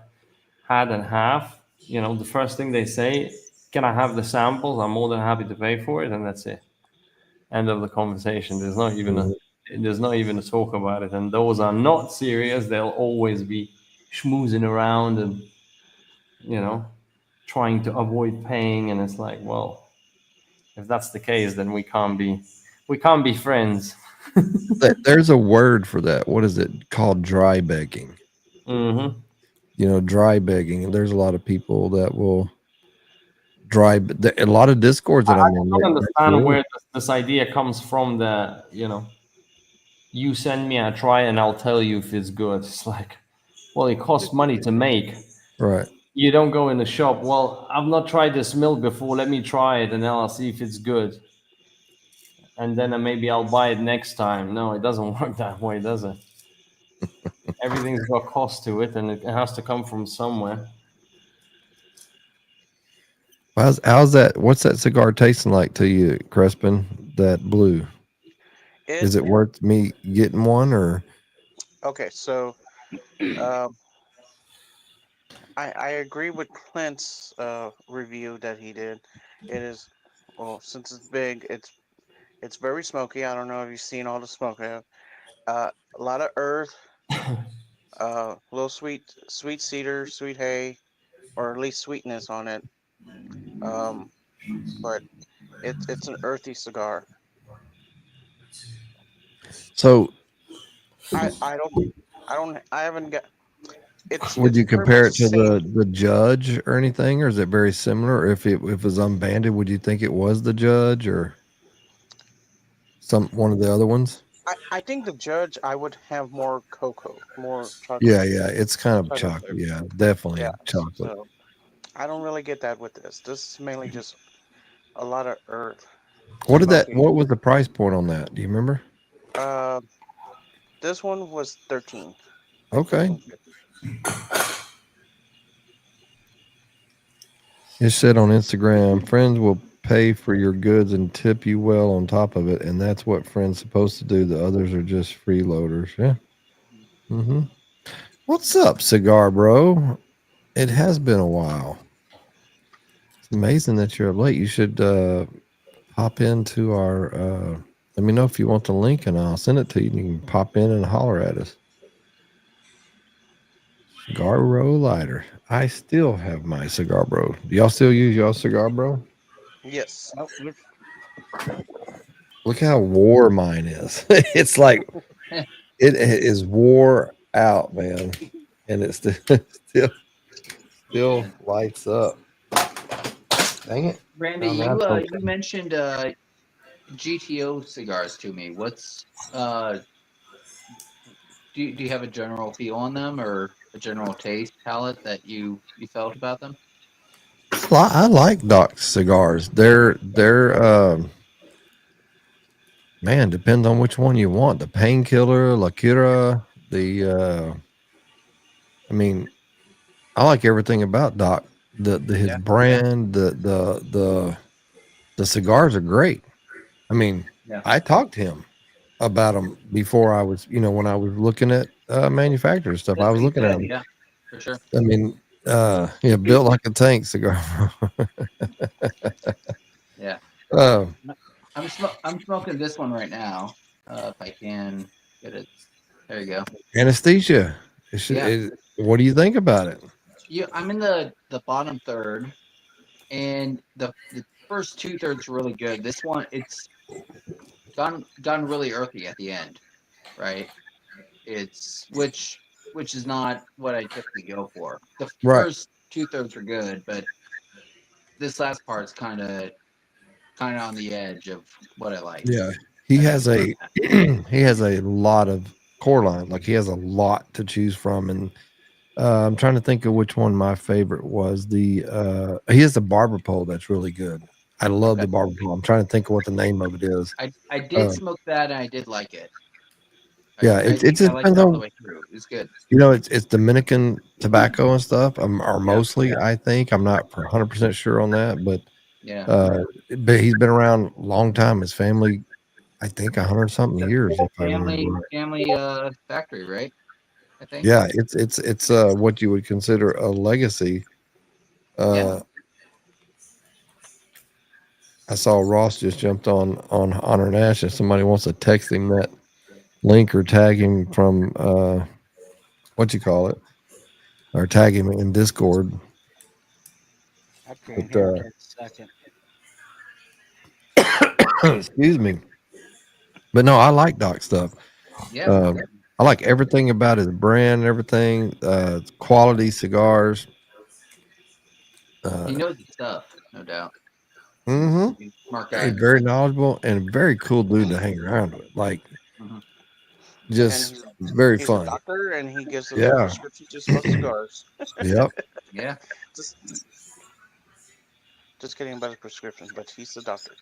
had and have, the first thing they say, can I have the samples? I'm more than happy to pay for it, and that's it. End of the conversation. There's not even a talk about it. And those are not serious. They'll always be schmoozing around and trying to avoid paying. And it's like, well, if that's the case, then we can't be we can't be friends. There's a word for that. What is it called? Dry begging. Mm-hmm. You know, dry begging. There's a lot of people that will a lot of discords that I I'm in. don't understand where this idea comes from. That you send me a try and I'll tell you if it's good. It's like, well, it costs money to make. Right. You don't go in the shop. Well, I've not tried this milk before. Let me try it, and then I'll see if it's good. And then maybe I'll buy it next time. No, it doesn't work that way, does it? Everything's got cost to it, and it has to come from somewhere. How's that? What's that cigar tasting like to you, Crespin? That blue. Is it worth me getting one or? Okay, so I agree with Clint's review that he did. It is, well, since it's big, it's very smoky. I don't know if you've seen all the smoke. A lot of earth, little sweet cedar, sweet hay, or at least sweetness on it. But it's an earthy cigar. So I haven't got. would you pretty compare much it to same. the Judge or anything, or is it very similar? Or if it was unbanded, would you think it was the Judge or one of the other ones? I think the Judge, I would have more cocoa, more chocolate. Yeah, it's kind of chocolate. Yeah, definitely chocolate. So I don't really get that with this. This is mainly just a lot of earth. What was the price point on that? Do you remember? This one was 13. Okay. It said on Instagram, friends will pay for your goods and tip you well on top of it, and that's what friends supposed to do. The others are just freeloaders. Yeah. Mm-hmm. What's up, cigar bro? It has been a while. It's amazing that you're up late. You should pop into our. Let me know if you want the link, and I'll send it to you. You can pop in and holler at us. Cigar Bro lighter. I still have my Cigar Bro. Do y'all still use y'all Cigar Bro? Yes. Look how wore mine is. It's like it is wore out, man, and it still lights up. Dang it, Randy! You mentioned GTO cigars to me. What's do you have a general feel on them or a general taste palette that you felt about them? I like Doc cigars. They're man, depends on which one you want. The Painkiller, La Cura, I mean, I like everything about Doc. His brand, the cigars are great. I mean, I talked to him about them before I was, when I was looking at manufacturer stuff. I was looking at them. Yeah, for sure. I mean, built like a tank cigar. Yeah. I'm smoking this one right now. If I can get it. There you go. Anesthesia. What do you think about it? Yeah, I'm in the bottom third, and the first 2/3 are really good. This one, it's gone really earthy at the end, right? It's which is not what I typically go for. The first 2/3 are good, but this last part's kind of on the edge of what I like. Yeah, he has a lot of core line. Like he has a lot to choose from, and I'm trying to think of which one my favorite was. He has a barber pole that's really good. I love the barber pole. I'm trying to think of what the name of it is. I did smoke that and I did like it. It just depends all on the way through. It's good. It's Dominican tobacco and stuff, or mostly. I think I'm not 100% sure on that, but but he's been around a long time. His family, I think, 100-something years. Family factory, right? I think. Yeah, it's what you would consider a legacy. I saw Ross just jumped on Honor Nash. If somebody wants to text him that link or tag him from what you call it, or tag him in Discord. I can't hear it in a second. Excuse me. But no, I like Doc stuff. Yeah. I like everything about his brand, everything, quality cigars. He knows his stuff, no doubt. Mm-hmm. He's a smart guy. He's very knowledgeable and a very cool dude to hang around with. Like, Mhm. just And very he's a fun. doctor, and he gives them Yeah. prescriptions to smoke cigars. Yep. Yeah. Just kidding about his prescription, but he's the doctor.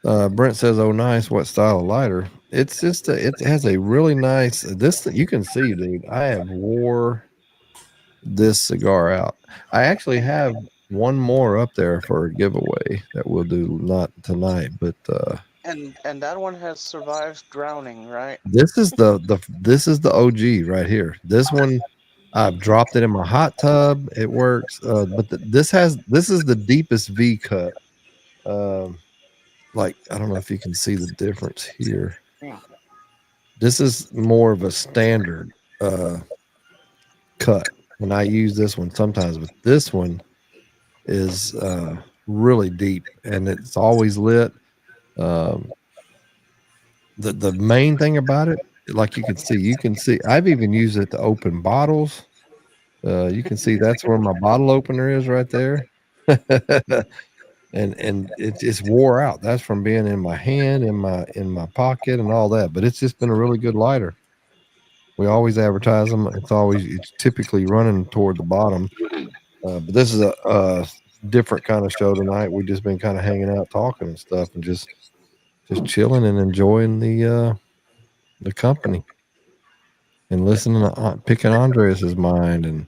Brent says, "Oh, nice. What style of lighter?" It's just it has a really nice. This you can see, dude. I have wore this cigar out. I actually have one more up there for a giveaway that we'll do not tonight, but And that one has survived drowning, right? this is this is the OG right here. This one, I've dropped it in my hot tub. It works, but this is the deepest V cut. Like, I don't know if you can see the difference here. Yeah. This is more of a standard cut, and I use this one sometimes, but this one is really deep, and it's always lit. The main thing about it, like you can see, I've even used it to open bottles. You can see that's where my bottle opener is right there. and it's wore out. That's from being in my hand, in my pocket, and all that. But it's just been a really good lighter. We always advertise them. It's typically running toward the bottom. But this is a different kind of show tonight. We've just been kind of hanging out, talking and stuff, and just chilling and enjoying the company and listening to picking Andreas's mind. And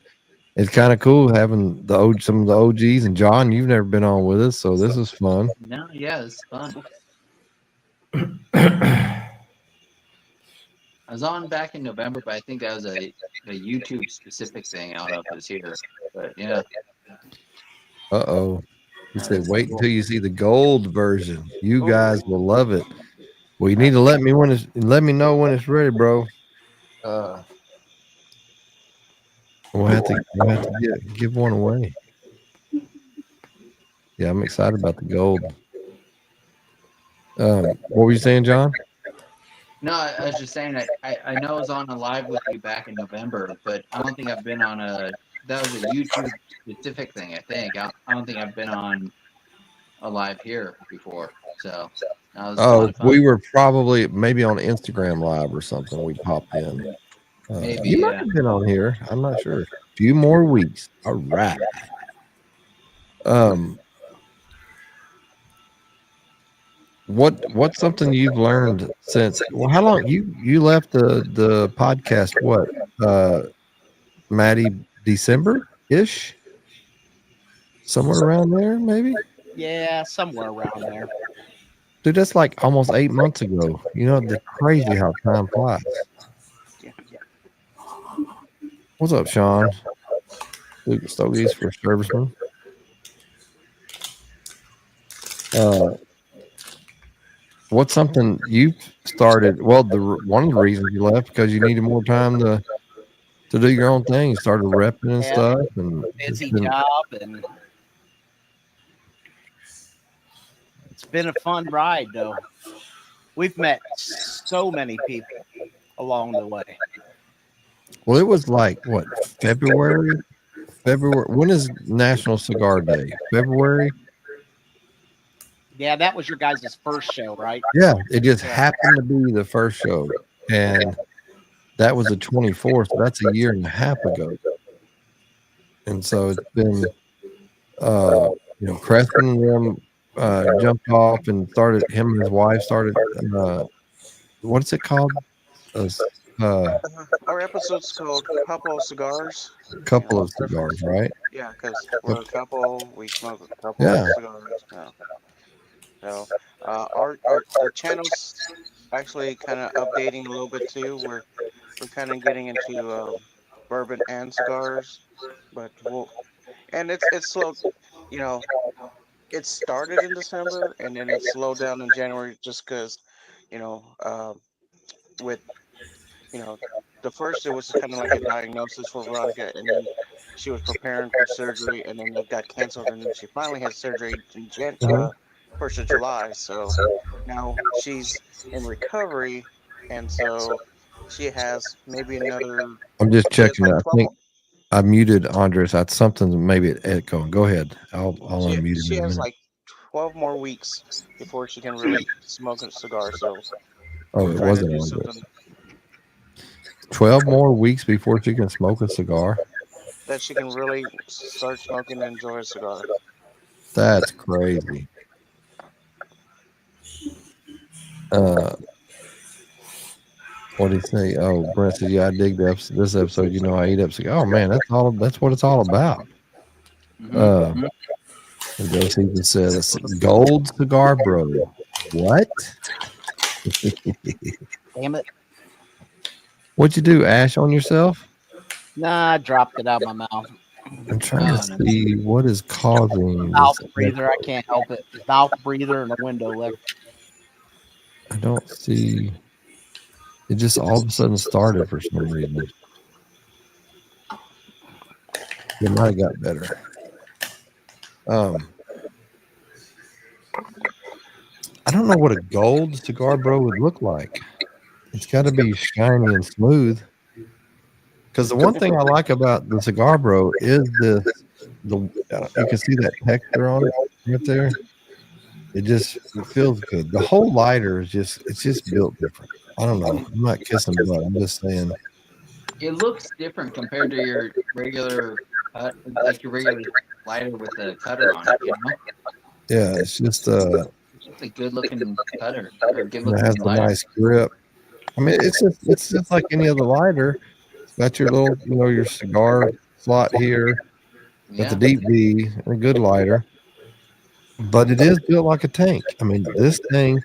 it's kind of cool having some of the OGs. And John, you've never been on with us, so this is fun. No, yeah, it's fun. I was on back in November, but I think that was a YouTube specific thing. I don't know if it was here, but yeah. Uh-oh. He said, wait until you see the gold version. You guys will love it. Well, you need to let me know when it's ready, bro. We'll have to give one away. Yeah, I'm excited about the gold. What were you saying, John? No, I was just saying that I know I was on a live with you back in November, but I don't think I've been on that was a YouTube specific thing, I think. I don't think I've been on a live here before. So that was a lot of fun. We were probably maybe on Instagram Live or something. We popped in. Maybe, you might have been on here. I'm not sure. A few more weeks. All right. What's something you've learned since? Well, how long you left the podcast? What, Maddie, December ish, somewhere around there, maybe. Yeah, somewhere around there. Dude, that's like almost 8 months ago. You know, it's crazy how time flies. What's up, Sean? Luke Stogies for Serviceman. What's something you started? Well, one of the reasons you left because you needed more time to do your own thing. You started repping and stuff, and busy job, and it's been a fun ride, though. We've met so many people along the way. Well, it was like what, February. When is National Cigar Day? February. Yeah, that was your guys' first show, right? Yeah, it just happened to be the first show, and that was the 24th. So that's a year and a half ago. And so it's been, Creston and them jumped off and started. Him and his wife started. What's it called? Our episode's called Couple of Cigars. Couple of cigars, right? Yeah, because we're a couple. We smoke a couple of cigars. So our channel's actually kind of updating a little bit too. We're kind of getting into bourbon and cigars, but it's slow. It started in December and then it slowed down in January just because, with the first, it was kind of like a diagnosis for Veronica, and then she was preparing for surgery, and then it got canceled, and then she finally had surgery in 1st of July. So Now she's in recovery, and so she has maybe another. I'm just She has checking it. like I 12. think I muted Andres. That's something maybe it echoing. Go ahead. I'll unmute him She in a has minute. like 12 more weeks before she can really smoke a cigar. So Oh, we're it trying to wasn't do Andres. something 12 more weeks before she can smoke a cigar. that she can really start smoking and enjoy a cigar. That's crazy. Uh, what did he say? Oh, Brent said, "Yeah, I dig this episode. You know, I eat up cigar. Oh man, that's all. That's what it's all about." Mhm. Josie just said, "Gold cigar, bro." What? Damn it. What'd you do? Ash on yourself? Nah, I dropped it out of my mouth. I'm trying to Oh, no. see what is causing Mouth this. breather. I can't help it. Mouth breather and a window lick. I don't see. It just all of a sudden started for some reason. It might have got better. I don't know what a gold cigar, bro, would look like. It's got to be shiny and smooth. Because the one thing I like about the cigar, bro, is the you can see that texture on it right there. It feels good. The whole lighter is just built different. I don't know. I'm not kissing butt. I'm just saying. It looks different compared to your regular cut, like your regular lighter with the cutter on it. You know, Yeah, it's just it's a good looking cutter or good it has looking a lighter. nice grip. I mean, it's just like any other lighter. It's got your little, your cigar slot here. Got the Yeah. deep V, a good lighter. But it is built like a tank. I mean, this thing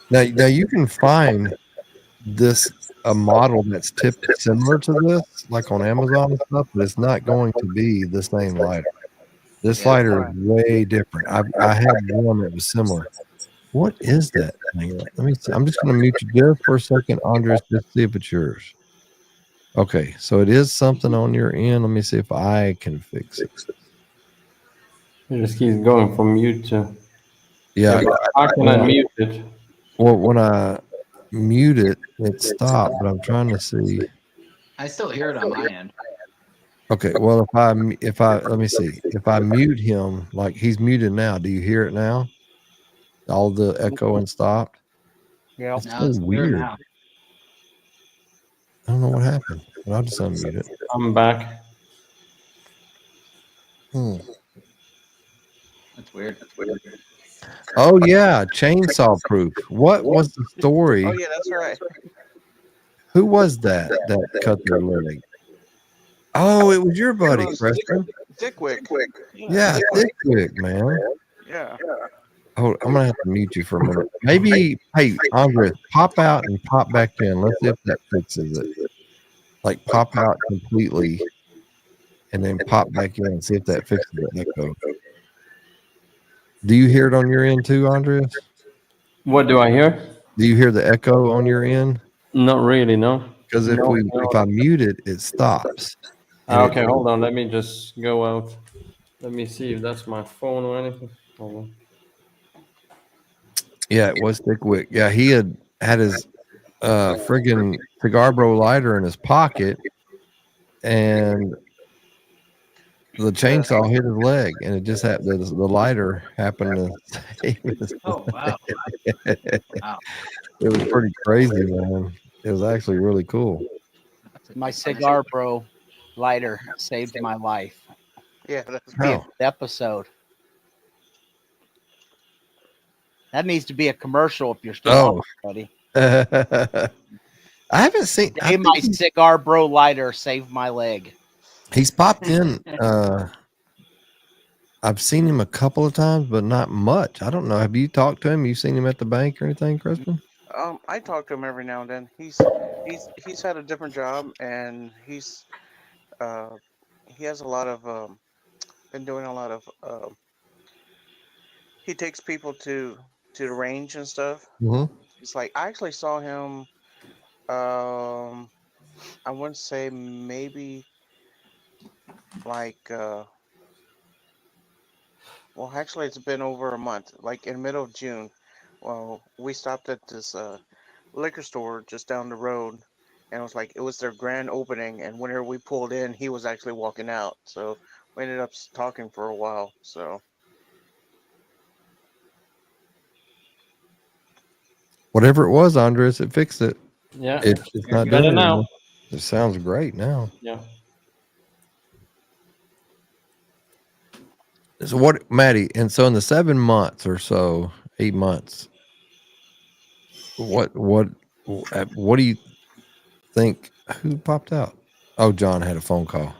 now you can find this a model that's tipped similar to this, like on Amazon and stuff, but it's not going to be the same lighter. This Yeah. lighter is Right. way different. I had one that was similar. What is that thing? Let me see. I'm just going to mute you just for a second, Andres, just see if it's yours. Okay, so it is something on your end. Let me see if I can fix it. It just keeps going from mute to. Yeah, But how can I mute it? well, when I mute it, it stopped, but I'm trying to see. I still hear it on my end. Okay, well, if I let me see. If I mute him, like he's muted now, do you hear it now? All the echoing stopped. Yeah. It's Now so it's clear weird. now. I don't know what happened, but I'll just unmute it. I'm back. That's weird. Oh yeah, chainsaw proof. What was the story? Oh yeah, that's right. Who was that cut their leg? Oh, it was your buddy, It was Preston. Dickwick. Yeah, Dickwick, man. Yeah. Oh, I'm gonna have to mute you for a minute. Maybe, hey, Andres, pop out and pop back in. Let's see if that fixes it. Like pop out completely, and then pop back in and see if that fixes the echo. Do you hear it on your end too, Andres? What do I hear? Do you hear the echo on your end? Not really, no. Because if I mute it, it stops. And Okay, hold on. Let me just go out. Let me see if that's my phone or anything. Hold on. Yeah, it was Dickwick. Yeah, he had his friggin' cigar bro lighter in his pocket, and the chainsaw hit his leg, and it just happened. The lighter happened to save his Oh wow. leg. Wow. It was pretty crazy, man. It was actually really cool. My cigar bro lighter saved my life. Yeah, that's Be a How? good episode. That needs to be a commercial if you're still on, buddy. I haven't seen. I Hey, think my cigar bro lighter saved my leg. he's popped in. I've seen him a couple of times, but not much. I don't know. Have you talked to him? You seen him at the bank or anything, Kristen? I talk to him every now and then. He's had a different job, and uh he has a lot of been doing a lot of he takes people to the range and stuff. Mm-hmm. It's like I actually saw him. I want to say maybe like well, actually, it's been over a month. Like in the middle of June, Well, we stopped at this liquor store just down the road, and it was their grand opening. And whenever we pulled in, he was actually walking out. So we ended up talking for a while. So Whatever it was, Andres, it fixed it. Yeah. It's not Better doing it now. anymore. It sounds great now. Yeah. So what, Maddie? And so in the 7 months or so, 8 months, what do you think? Who popped out? Oh, John had a phone call.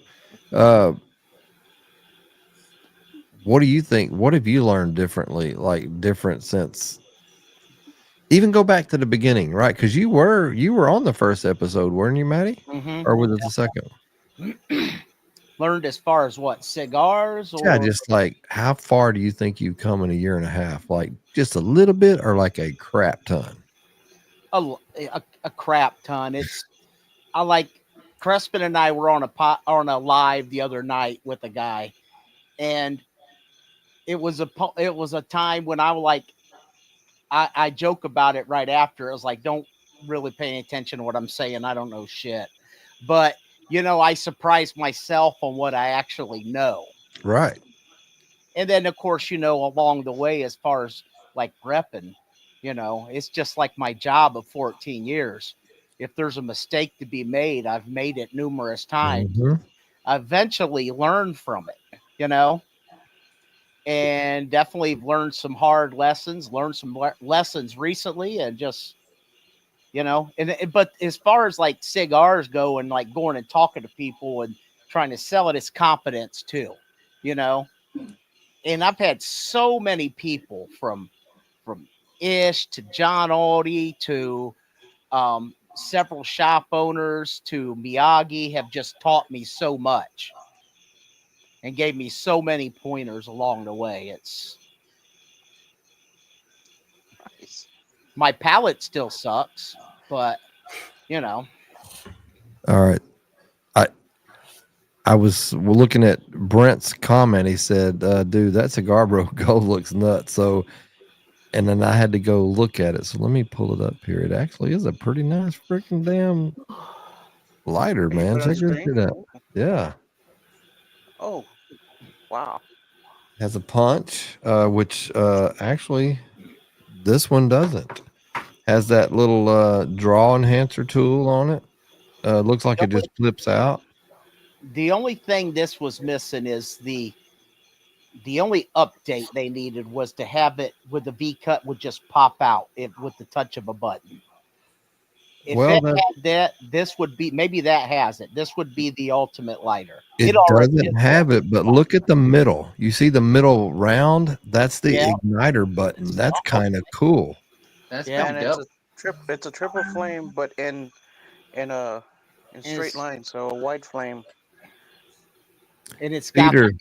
What do you think? What have you learned differently? Like different since? Even go back to the beginning, right? Because you were on the first episode, weren't you, Maddie? Mm-hmm. Or was it the second? Learned as far as what, cigars or Yeah, just like how far do you think you've come in a year and a half? Like just a little bit, or like a crap ton? a crap ton. I like Crespin and I were on a live the other night with a guy, and it was a time when I was like, I joke about it right after. It was like, don't really pay attention to what I'm saying. I don't know shit. But, I surprised myself on what I actually know. Right. And then, of course, along the way, as far as like repping, it's just like my job of 14 years. If there's a mistake to be made, I've made it numerous times. Mhm. I eventually learned from it, and definitely learned some hard lessons, learned some lessons recently, and just, but as far as like cigars go and like going and talking to people and trying to sell it, it's confidence too, and I've had so many people from Ish to John Aldi to several shop owners to Miyagi have just taught me so much and gave me so many pointers along the way. It's nice. my palate still sucks, but All right. I was looking at Brent's comment. He said, dude, that cigar bro gold looks nuts. So, and then I had to go look at it. So let me pull it up here. It actually is a pretty nice freaking damn lighter, Can you man. put it on Check the this screen? shit out. Yeah. Oh, wow. Has a punch, which actually this one doesn't. Has that little draw enhancer tool on it. Looks like it just flips out. The only thing this was missing is the only update they needed was to have it with the V cut would just pop out with the touch of a button. If Well, it had that, this would be, maybe that has it. This would be the ultimate lighter. it already doesn't is have the it, but look at the middle. You see the middle round? That's the Yeah. igniter button. That's kind of cool. That's Yeah, kind And of dope. it's a triple flame, but in straight line, so a wide flame. and it's got Peter,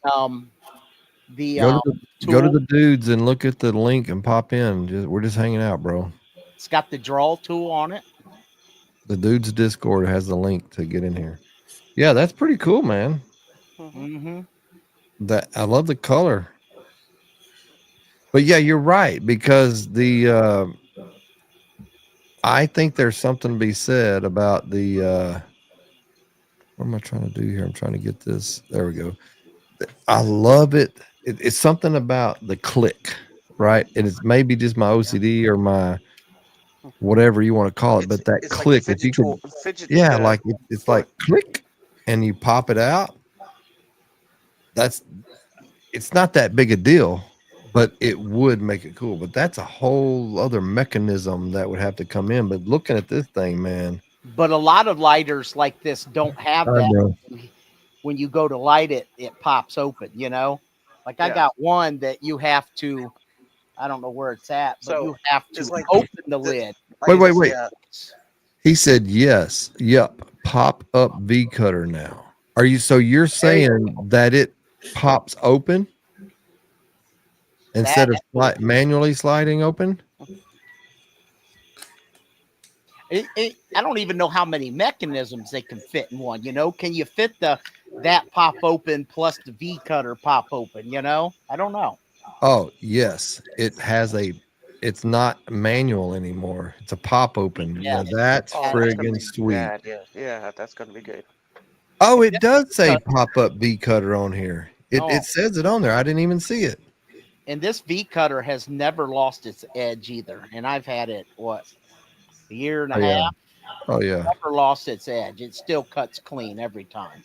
the go to tool. the dudes and look at the link and pop in. We're just hanging out, bro. It's got the draw tool on it. The dudes Discord has the link to get in here. Yeah, that's pretty cool, man. Mm-hmm. That I love the color. But yeah, you're right, because the I think there's something to be said about the what am I trying to do here? I'm trying to get this. There we go. I love it. It's something about the click, right? And it's maybe just my OCD or my whatever you want to call it, but that It's click, like if you could, fidget. yeah, like it's like click, and you pop it out. It's not that big a deal, but it would make it cool. But that's a whole other mechanism that would have to come in. But looking at this thing, man, But a lot of lighters like this don't have Sorry, that. bro. When you go to light it, it pops open, Like I Yeah. got one that you have to, I don't know where it's at, but So, you have it's to like open the lid. Wait. Yeah. He said yes. Yep. Pop up V cutter now. So you're saying that it pops open instead of manually sliding open? I don't even know how many mechanisms they can fit in one. Can you fit that pop open plus the V cutter pop open? I don't know. Oh, yes. It has a it's not manual anymore. It's a pop open. Yeah. Now, that's Oh, that's gonna friggin' be sweet. bad. Yeah, that's gonna be good. Oh, it does say pop up V cutter on here. It Oh. it says it on there. I didn't even see it. And this V cutter has never lost its edge either. And I've had it, a year and a Oh, yeah. half. Oh yeah. Never lost its edge. It still cuts clean every time.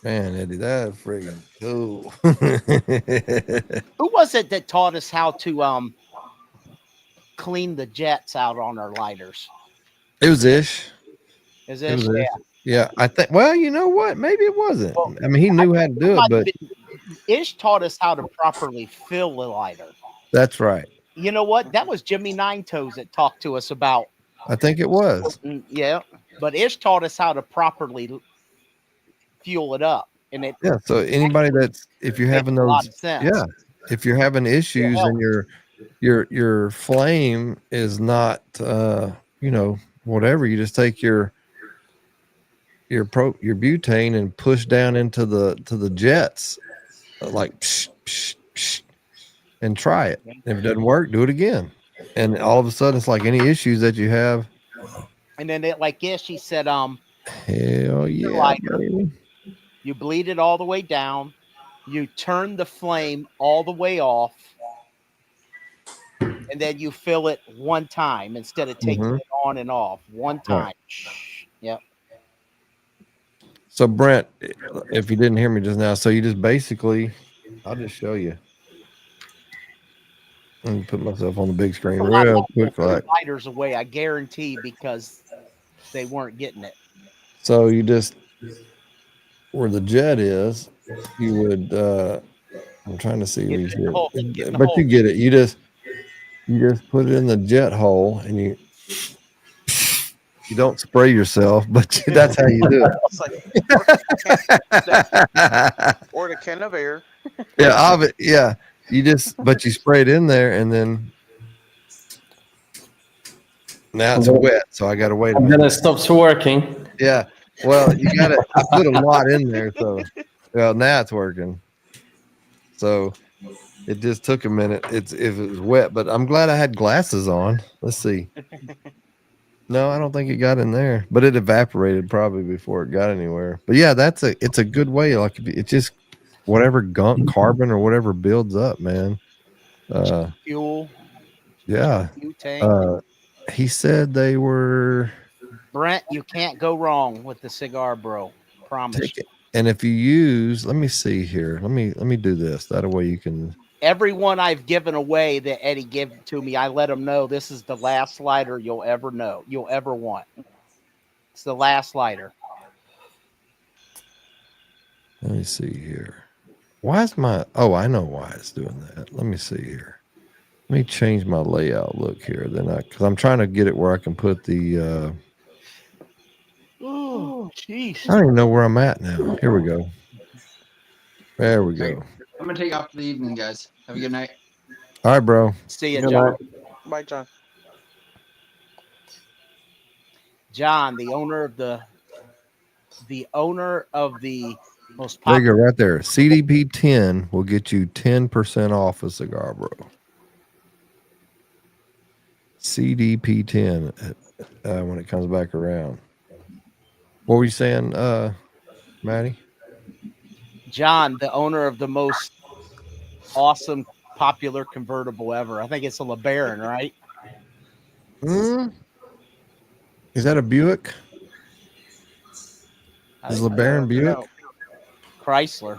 Man, Eddie, that's friggin' cool. Who was it that taught us how to clean the jets out on our lighters? It was Ish. Is It it? was Yeah. Ish. Yeah, I think. Well, you know what? Maybe it wasn't. Well, I mean, he knew how to do it, but Ish taught us how to properly fill the lighter. that's right. You know what? That was Jimmy Nine Toes that talked to us about. I think it was. Yeah, but Ish taught us how to properly fuel it up, and it Yeah. So anybody that's if you're makes having a lot those, of sense. yeah, if you're having issues help. and your flame is not, whatever, you just take your butane and push down into the jets, like psh, psh, psh, and try it. If it doesn't work, do it again. And all of a sudden, it's like any issues that you have. And then it, like Ish, he said, Hell yeah, lighter. baby. you bleed it all the way down, you turn the flame all the way off, and then you fill it one time instead of taking it on and off. One time. Right. Yep. So Brent, if you didn't hear me just now, so you just basically, I'll just show you. Let me put myself on the big screen real quick. Like lighters away, I guarantee, because they weren't getting it. So you just, where the jet is, you would, I'm trying to see where you see it, but you get it. You just put it in the jet hole, and you don't spray yourself, but that's how you do it. Or the can of air. Yeah. But you spray it in there, and then now it's wet, so I got to wait. And then it stops working. Yeah. Well, you got to put a lot in there, so now it's working. So it just took a minute. If it was wet, but I'm glad I had glasses on. Let's see. No, I don't think it got in there, but it evaporated probably before it got anywhere. But yeah, it's a good way. Like it's just whatever gunk, carbon or whatever builds up, man. Fuel. Yeah. Butane. He said they were. Brent, you can't go wrong with the Cigar Bro. Promise. Take it. And if you use, let me see here. Let me do this. That way you can. Everyone I've given away that Eddie gave to me, I let him know this is the last lighter you'll ever want. It's the last lighter. Let me see here. Why is I know why it's doing that. Let me see here. Let me change my layout look here. Because I'm trying to get it where I can put the. Oh, jeez. I don't even know where I'm at now. Here we go. There we go. I'm gonna take off for the evening, guys. Have a good night. All right, bro. See you, John. Bye, John. John, the owner of the most There popular. you go, right there. CDP 10 will get you 10% off a Cigar Bro. CDP 10 when it comes back around. What were you saying, Maddie? John, the owner of the most awesome popular convertible ever. I think it's a LeBaron, right? Is that a Buick? Is LeBaron Buick? No. Chrysler.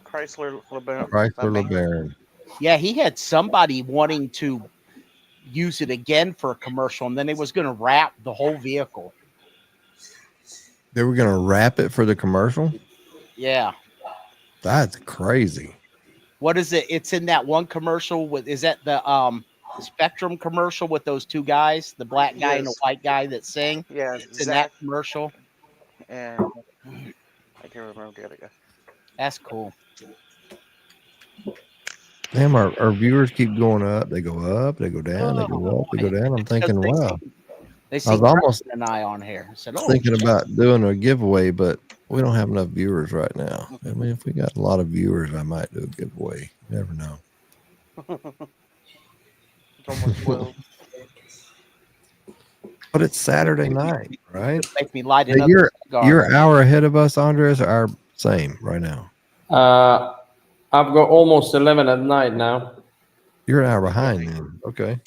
Chrysler LeBaron. Chrysler LeBaron. Yeah, he had somebody wanting to use it again for a commercial, and then they was going to wrap the whole vehicle. They were going to wrap it for the commercial? Yeah. That's crazy. What is it? It's in that one commercial is that the Spectrum commercial with those two guys, the black guy and the white guy that sing? Yeah, it's in that commercial. And I can't remember the other guy. That's cool. Damn, our viewers keep going up. They go up, they go down, they go up, they go down. I'm thinking, wow. They see I was almost an eye on here. I said, thinking about doing a giveaway, but We don't have enough viewers right now. I mean, if we got a lot of viewers, I might do a giveaway. You never know. It's almost 12. But it's Saturday night, right? Just make me light Hey, another cigar. You're an hour ahead of us, Andres, or our same right now? I've got almost 11 at night now. You're an hour behind then. Okay.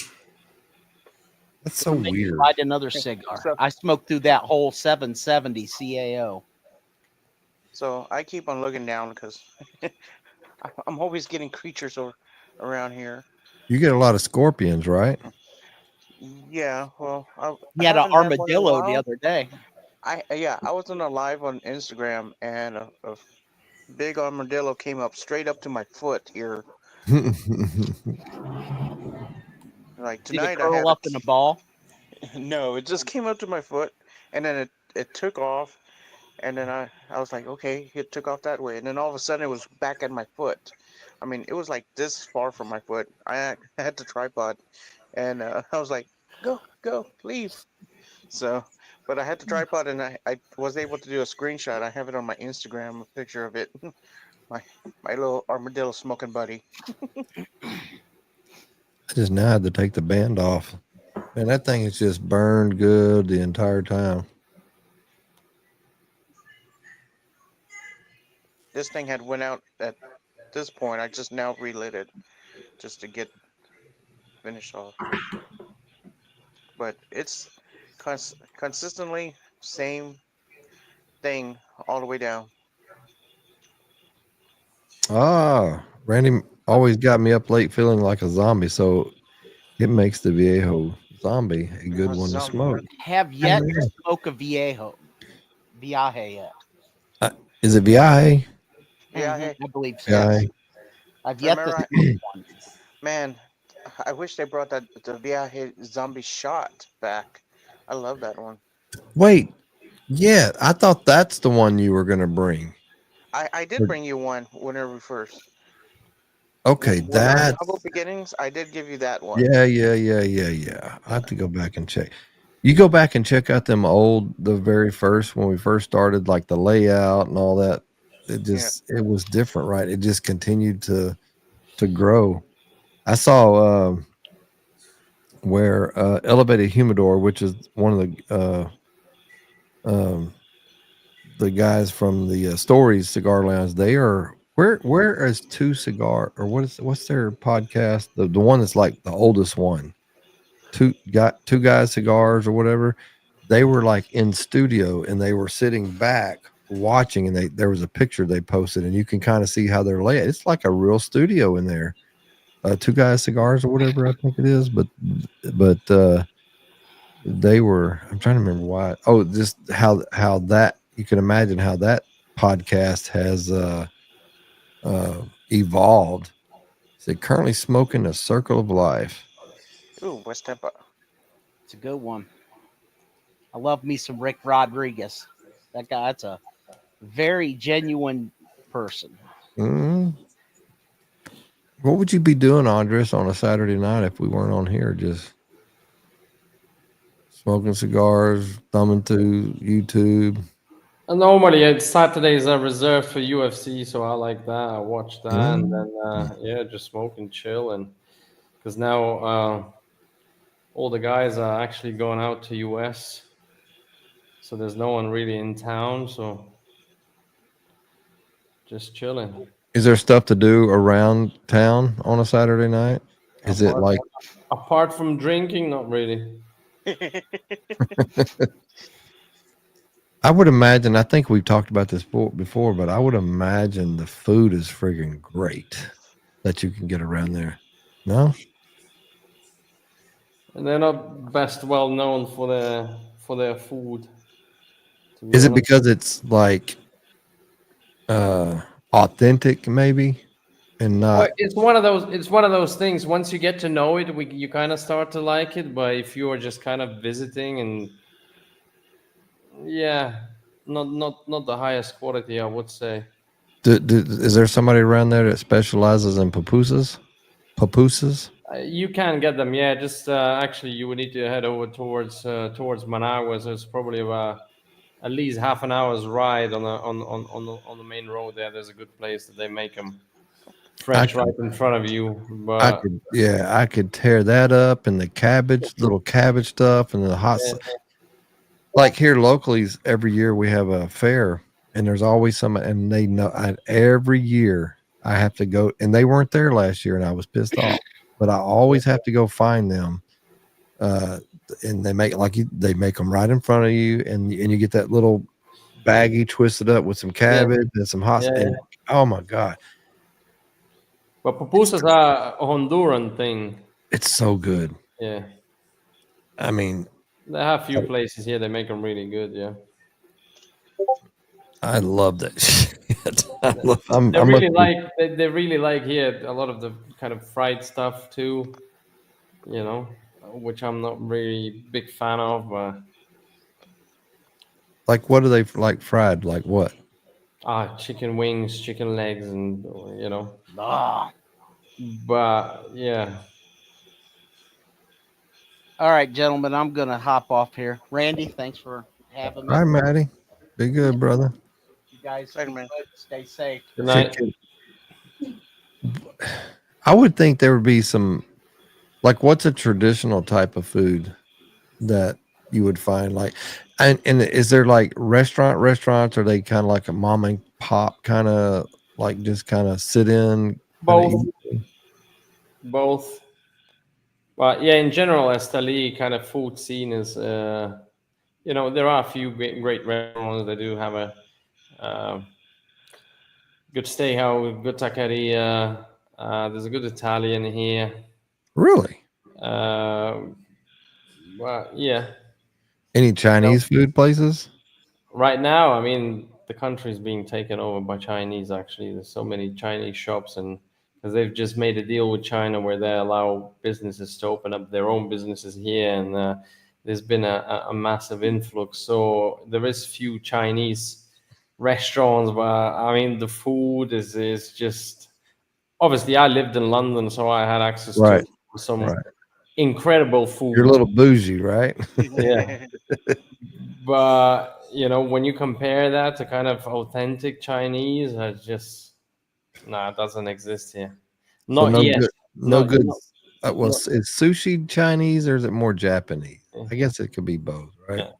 That's so Make me weird. light another cigar. I smoked through that whole 770 CAO. So I keep on looking down because I'm always getting creatures around here. You get a lot of scorpions, right? Yeah, well, He had an haven't had one in a armadillo the while. other day. I was on a live on Instagram and a big armadillo came up straight up to my foot here. Like Did it tonight, I curl had up in a ball? no, it just came up to my foot and then it took off, and then I was like, okay, it took off that way, and then all of a sudden it was back at my foot. I mean, it was like this far from my foot. I had the tripod, and I was like, go, leave. So, but I had the tripod, and I was able to do a screenshot. I have it on my Instagram, a picture of it. my little armadillo smoking buddy. I just now had to take the band off. Man, that thing is just burned good the entire time. This thing had went out at this point. I just now relit it just to get finished off. But it's consistently same thing all the way down. Ah, Randy always got me up late feeling like a zombie, so it makes the Viejo zombie a good one to Zombie. smoke. Have yet to smoke a Viaje yet. Is it Viaje? Yeah, Mhm, I believe so. Viaje. I've yet to Remember smoke one. Man, I wish they brought the Viaje zombie shot back. I love that one. Wait, yeah, I thought that's the one you were gonna bring. I did bring you one whenever first. Okay, When our that. humble beginnings, I did give you that one. Yeah. I have to go back and check. You go back and check out the very first when we first started, like the layout and all that. It was different, right? It just continued to grow. I saw where Elevated Humidor, which is one of the guys from the Stories Cigar Lounge, they are where is Two Cigar, or what's their podcast? The one that's like the oldest one. Two guys cigars or whatever. They were like in studio and they were sitting back watching, and there was a picture they posted, and you can kind of see how they're laid. It's like a real studio in there. Two Guys Cigars or whatever I think it is, but they were. I'm trying to remember why. Oh, just how that you can imagine how that podcast has evolved. So currently smoking a Circle of Life. Ooh, West Tampa. It's a good one. I love me some Rick Rodriguez. That guy, that's a very genuine person. Mm-hmm. What would you be doing, Andres, on a Saturday night if we weren't on here? Just smoking cigars, thumbing through YouTube. And normally, Saturdays are reserved for UFC, so I like that. I watch that, and then just smoke and chill. And because now all the guys are actually going out to US, so there's no one really in town, so just chilling. Is there stuff to do around town on a Saturday night? Is it like apart from drinking? Not really. I would imagine, I think we've talked about this before, but I would imagine the food is friggin' great that you can get around there. No? And they're not best well known for their food. Is it because it's like authentic maybe? And not Well, it's one of those things. Once you get to know it, you kind of start to like it. But if you are just kind of visiting, and not the highest quality, I would say. Is there somebody around there that specializes in pupusas? You can get them, just actually you would need to head over towards Managua. So it's probably about at least half an hour's ride on the main road there. There's a good place that they make them fresh right in front of you. But I could tear that up, and the little cabbage stuff, and the hot. Like here locally, every year we have a fair, and there's always some, and they know every year I have to go, and they weren't there last year, and I was pissed off, but I always have to go find them. And they make them right in front of you, and you get that little baggie twisted up with some cabbage and some hot. And, oh my God! But pupusas are a Honduran thing. It's so good. Yeah. I mean, they have a few places here that make them really good. Yeah. I love that shit. They really like here a lot of the kind of fried stuff too, you know, which I'm not really big fan of. But like, what do they like fried? Like what? Chicken wings, chicken legs, and you know. But yeah. All right, gentlemen, I'm gonna hop off here. Randy, thanks for having me. All right, Matty. Be good, brother. You guys stay safe. Good night. I would think there would be some, like, what's a traditional type of food that you would find, like, and is there like restaurants? Are they kind of like a mom and pop kind of, like, just kind of sit in? Both. But yeah, in general, Esteli kind of food scene is, you know, there are a few great restaurants that do have a good steakhouse, good taqueria. There's a good Italian here. Really? Well, yeah. Any Chinese food places? Right now, I mean, the country is being taken over by Chinese. Actually, there's so many Chinese shops, and because they've just made a deal with China where they allow businesses to open up their own businesses here, and there's been a massive influx. So there is few Chinese restaurants, but I mean, the food is just, obviously I lived in London, so I had access to some incredible food. You're a little bougie, right? Yeah. But you know, when you compare that to kind of authentic Chinese, it's just it doesn't exist here. Not yet. Good. Is sushi Chinese or is it more Japanese? I guess it could be both, right?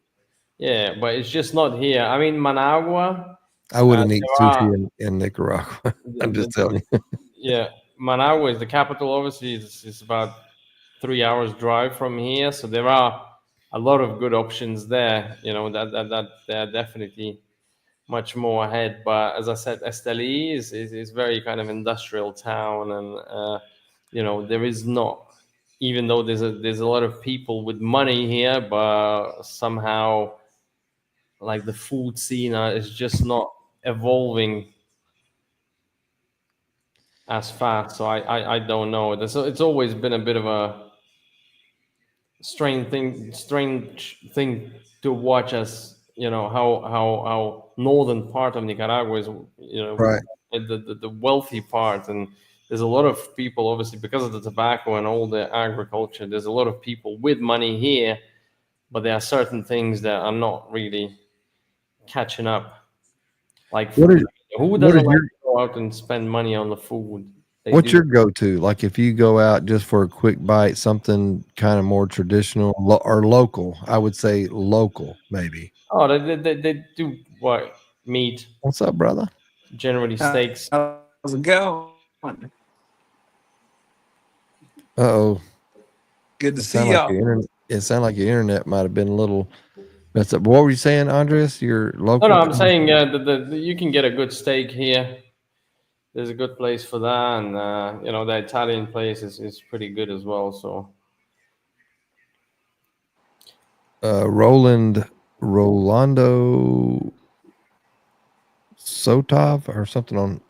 Yeah, but it's just not here. I mean, Managua. I wouldn't eat sushi in Nicaragua. I'm just telling you. Yeah, Managua is the capital. Obviously, it's about 3 hours drive from here, so there are a lot of good options there. You know, that they're definitely much more ahead. But as I said, Esteli is very kind of industrial town, and you know, there is not, even though there's a lot of people with money here, but somehow like the food scene is just not evolving as fast. So I don't know. It's always been a bit of a strange thing to watch, as you know, how northern part of Nicaragua is, you know, the wealthy part, and there's a lot of people, obviously because of the tobacco and all the agriculture, there's a lot of people with money here, but there are certain things that are not really catching up. Like who doesn't like to go out and spend money on the food? What's your go-to? Like if you go out just for a quick bite, something kind of more traditional or local? I would say local, maybe. Oh, they do what? Meat. What's up, brother? Generally steaks. How's it going? Uh-oh. Good to see y'all. It sounded like your internet might have been a little messed up. What were you saying, Andres? Your local? No, I'm saying you can get a good steak here. There's a good place for that, and you know, the Italian place is pretty good as well. So Rolando Sotov or something on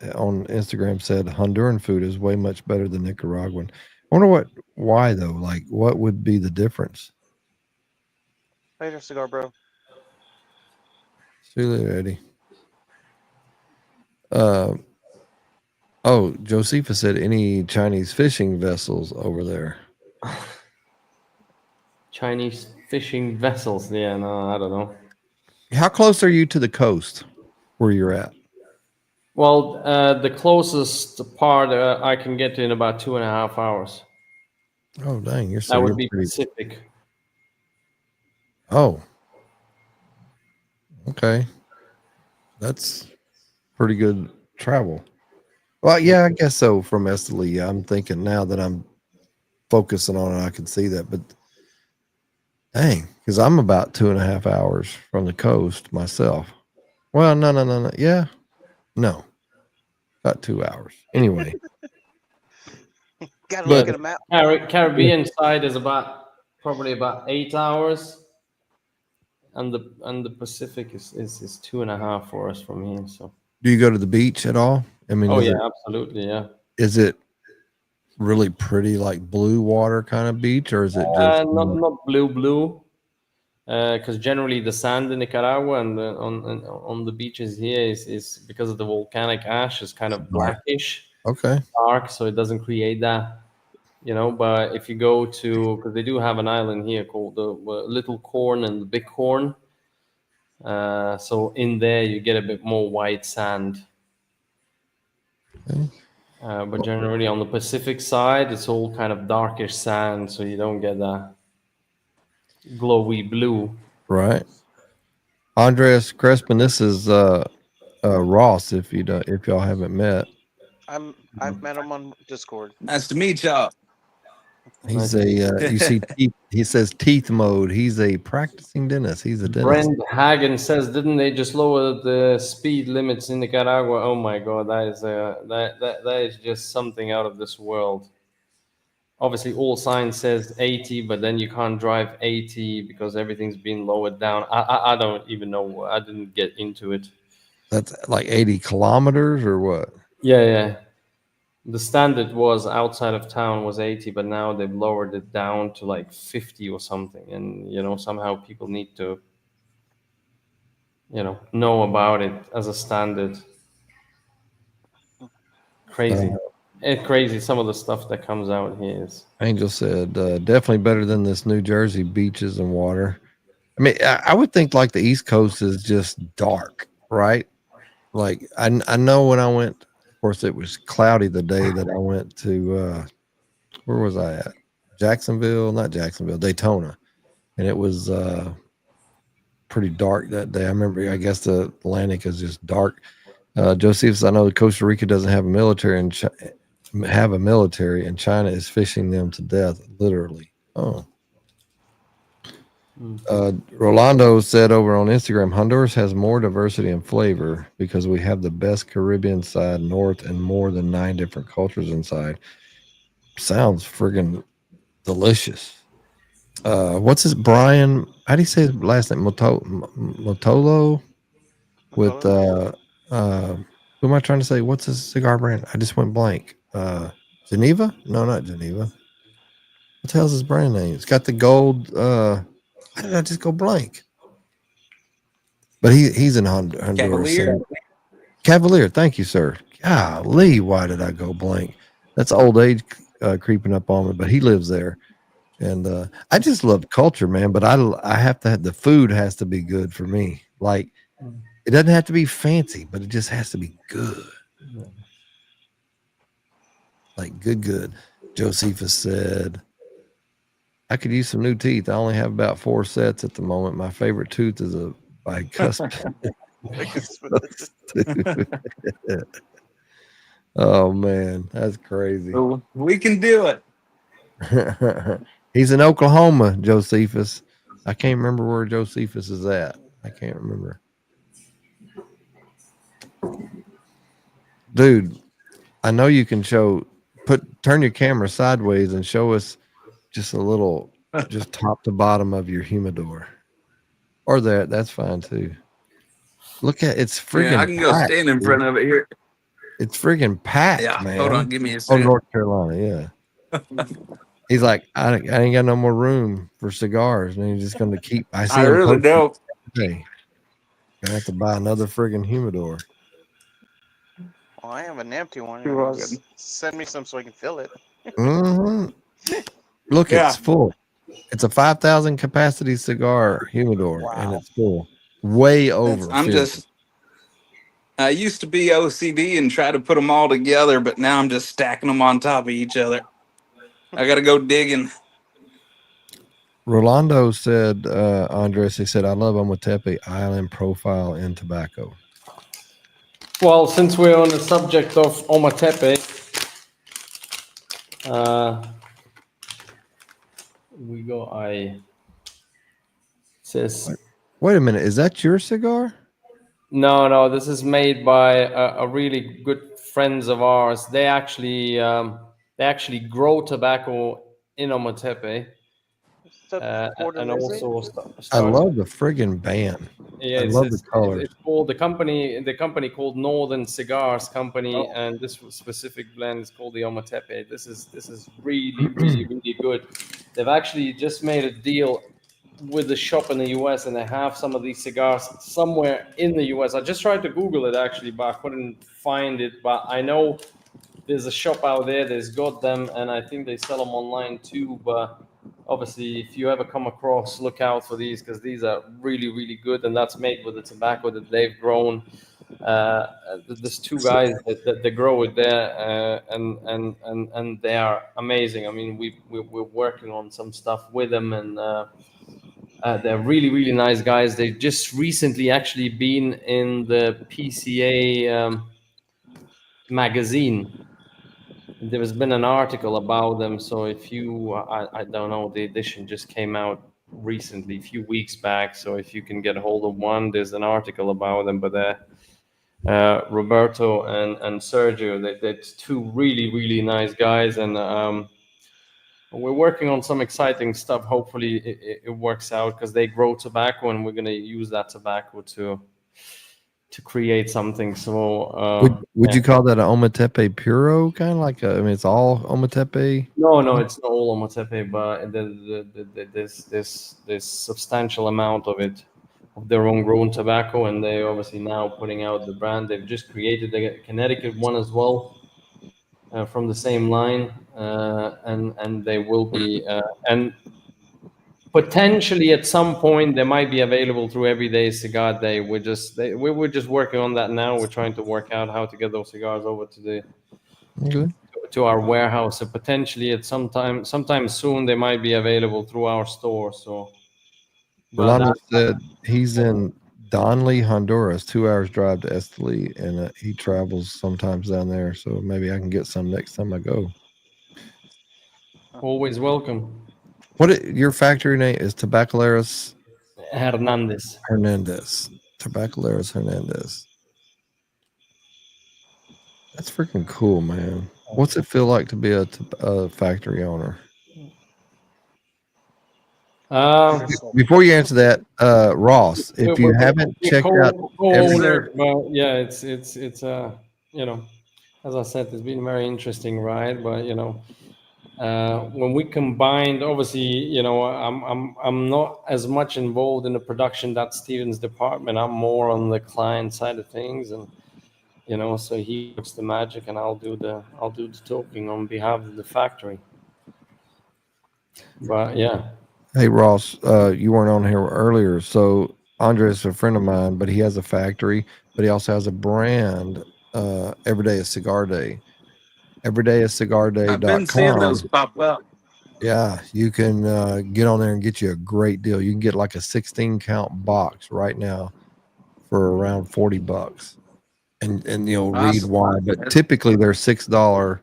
Instagram said Honduran food is way much better than Nicaraguan. I wonder why though. Like, what would be the difference? Later, cigar bro. See you later, Eddie. Josefa said any Chinese fishing vessels over there. Chinese fishing vessels? Yeah, no, I don't know. How close are you to the coast where you're at? Well, the closest part I can get to in about 2.5 hours. Oh, dang. That would you're be pretty. Pacific. Oh, okay. That's pretty good travel. Well, yeah, I guess so from Esteli. I'm thinking now that I'm focusing on it, I can see that. But dang, because I'm about 2.5 hours from the coast myself. Well, no. Yeah, no, about 2 hours. Anyway, Gotta Yeah, look but at a map. Caribbean side is probably about 8 hours, and the Pacific is 2.5 for us from here. So. do you go to the beach at all? I mean, Oh yeah, absolutely, yeah. is it really pretty, like blue water kind of beach, or is it just Not blue, because generally the sand in Nicaragua and on the beaches here is because of the volcanic ash is kind of blackish, okay? dark, so it doesn't create that, But if you go to, because they do have an island here called the Little Corn and the Big Corn, so in there you get a bit more white sand. Okay. But generally on the Pacific side, it's all kind of darkish sand, so you don't get that glowy blue. Right. Andreas Crespin, this is Ross. If y'all haven't met, I've met him on Discord. Nice to meet y'all. he's a you see teeth, he says teeth mode. He's a practicing dentist. He's a dentist. Brent Hagen says, didn't they just lower the speed limits in Nicaragua? Oh my God, that is that is just something out of this world. Obviously, all signs says 80, but then you can't drive 80 because everything's been lowered down. I don't even know. I didn't get into it. That's like 80 kilometers or what? Yeah. The standard was outside of town was 80, but now they've lowered it down to like 50 or something. And, somehow people need to, know about it as a standard. Crazy. It's crazy. Some of the stuff that comes out here is. Angel said, definitely better than this New Jersey beaches and water. I mean, I would think like the East Coast is just dark, right? Like I know when I went, of course, it was cloudy the day that I went to, where was I at? Not Jacksonville, Daytona. And it was pretty dark that day. I remember, I guess the Atlantic is just dark. Josephus, I know Costa Rica doesn't have a military and China is fishing them to death, literally. Oh. Rolando said over on Instagram, Honduras has more diversity and flavor because we have the best Caribbean side north and more than 9 different cultures inside. Sounds friggin' delicious. What's his Brian? How do you say his last name? Motolo? With who am I trying to say? What's his cigar brand? I just went blank. Geneva? No, not Geneva. What the hell's his brand name? It's got the gold. Why did I just go blank? But he's in Honduras. Cavalier. Cavalier. Thank you, sir. Golly, why did I go blank? That's old age creeping up on me. But he lives there, and I just love culture, man. But I have to have the food has to be good for me. Like it doesn't have to be fancy, but it just has to be good. Like good. Josephus said, I could use some new teeth. I only have about 4 sets at the moment. My favorite tooth is a bicuspid. Oh man, that's crazy. We can do it. He's in Oklahoma, Josephus. I can't remember where Josephus is at. I can't remember. Dude, I know you can turn your camera sideways and show us just a little, just top to bottom of your humidor. Or that's fine too. Look at it's freaking. Yeah, I can go packed, stand in front of it here. It's freaking packed, Yeah, man. hold on, give me a Oh, second. North Carolina, yeah. He's like, I ain't got no more room for cigars, and he's just going to keep. I see. I really don't. Hey, gonna have to buy another friggin' humidor. Well, I have an empty one. You're welcome. Just send me some so I can fill it. Mm-hmm. Look, Yeah. it's full. It's a 5,000 capacity cigar humidor, and it's full. way over. I'm 50. just. I used to be OCD and try to put them all together, but now I'm just stacking them on top of each other. I got to go digging. Rolando said, Andres, he said, I love Ometepe Island profile in tobacco. Well, since we're on the subject of Ometepe, we go. Says Wait a minute, is that your cigar? no. This is made by a really good friends of ours. They actually grow tobacco in Ometepe. And also I love the friggin' band. Yeah, I love the colors. It's called the company called Northern Cigars Company, and this specific blend is called the Ometepe. This is really really good. They've actually just made a deal with the shop in the US, and they have some of these cigars somewhere in the US. I just tried to Google it actually, but I couldn't find it. But I know there's a shop out there that's got them, and I think they sell them online too. But obviously, if you ever come across, look out for these, because these are really, really good, and that's made with the tobacco that they've grown. There's two guys that grow it there, and they are amazing. I mean, we're working on some stuff with them, and they're really, really nice guys. They've just recently actually been in the PCA magazine. There's been an article about them, so if you, I don't know, the edition just came out recently, a few weeks back, so if you can get a hold of one, there's an article about them, but Roberto and Sergio, they're two really, really nice guys, and we're working on some exciting stuff. Hopefully it works out, because they grow tobacco, and we're going to use that tobacco to create something. So would you call that an Ometepe Puro kind of like it's all Ometepe? No, it's not all Ometepe, but there's substantial amount of it, of their own grown tobacco, and they obviously now putting out the brand. They've just created the Connecticut one as well, from the same line, and they will be and potentially at some point they might be available through Everyday Cigar Day. We're just working on that now. We're trying to work out how to get those cigars over to our warehouse. So potentially at sometime soon they might be available through our store. So Rolando said he's in Donley, Honduras, 2 hours drive to Esteli, and he travels sometimes down there. So maybe I can get some next time I go. Always welcome. Your factory name is Tabacaleras Hernandez. Tabacaleras Hernandez. That's freaking cool, man. What's it feel like to be a factory owner? Before you answer that, Ross, if you haven't checked out, yeah, it's as I said, it's been a very interesting ride, but when we combined, obviously, I'm not as much involved in the production. That's Steven's department. I'm more on the client side of things, and so he works the magic, and I'll do the talking on behalf of the factory. But yeah. Hey Ross, you weren't on here earlier. So Andres is a friend of mine, but he has a factory, but he also has a brand. Every Day is Cigar Day. EverydayIsCigarDay.com. I've been seeing those pop up. Yeah, you can get on there and get you a great deal. You can get like a 16-count box right now for around $40, and you'll read why. But typically they're $6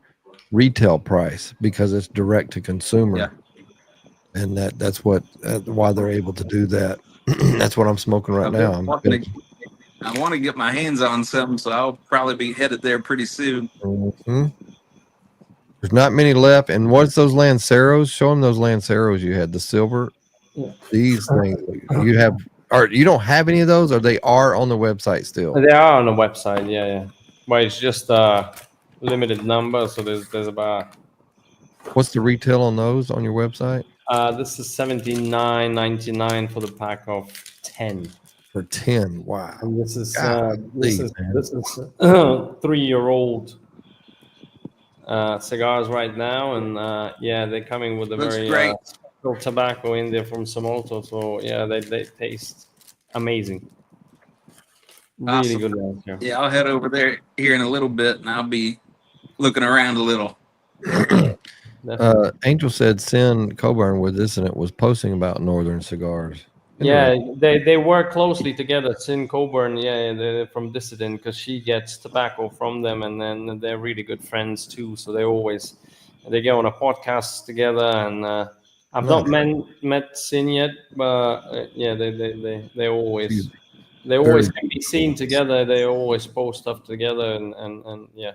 retail price because it's direct to consumer. Yeah. And that's what why they're able to do that. That's what I'm smoking right now. I want to get my hands on something, so I'll probably be headed there pretty soon. Mm-hmm. There's not many left. And what's those Lanceros? Show them those Lanceros you had, the silver. Yeah. These things you have, or you don't have any of those, or they are on the website still? They are on the website, yeah. But it's just a limited number, so there's about. What's the retail on those on your website? This is $79.99 for the pack of 10. For 10, wow! And this is 3-year-old cigars right now, and they're coming with a very special tobacco in there from Somoto. So yeah, they taste amazing. Really Awesome. good ones here. Yeah, I'll head over there here in a little bit, and I'll be looking around a little. Definitely. Angel said send Coburn with this, and it was posting about Northern cigars. Yeah, they work closely together. Sin Coburn, yeah, they're from Dissident, because she gets tobacco from them, and then they're really good friends too. So they go on a podcast together, and I've not met Sin yet, but yeah, they always can be seen together. They always post stuff together, and yeah.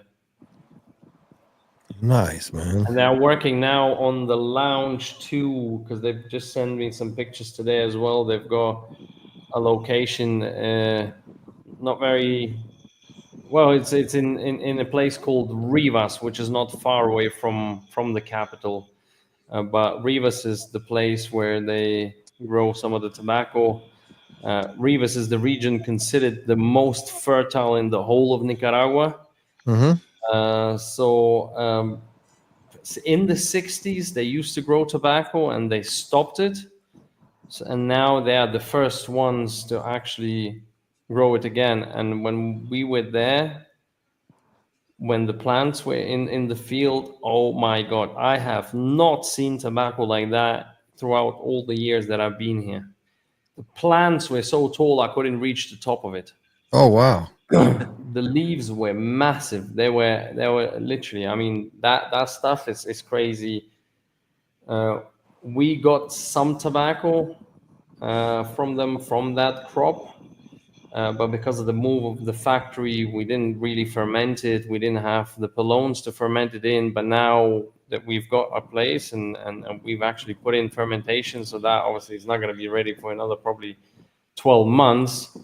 Nice, man. And they're working now on the lounge too, because they've just sent me some pictures today as well. They've got a location, not very well. It's in a place called Rivas, which is not far away from the capital. But Rivas is the place where they grow some of the tobacco. Rivas is the region considered the most fertile in the whole of Nicaragua. So in the 60s, they used to grow tobacco and they stopped it. And now they are the first ones to actually grow it again. And when we were there, when the plants were in the field, oh my God, I have not seen tobacco like that throughout all the years that I've been here. The plants were so tall, I couldn't reach the top of it. Oh, wow. The leaves were massive. They were literally, I mean, that stuff is crazy. We got some tobacco from them from that crop, but because of the move of the factory, we didn't really ferment it. We didn't have the polones to ferment it in, but now that we've got a place and we've actually put in fermentation, so that obviously is not going to be ready for another probably 12 months.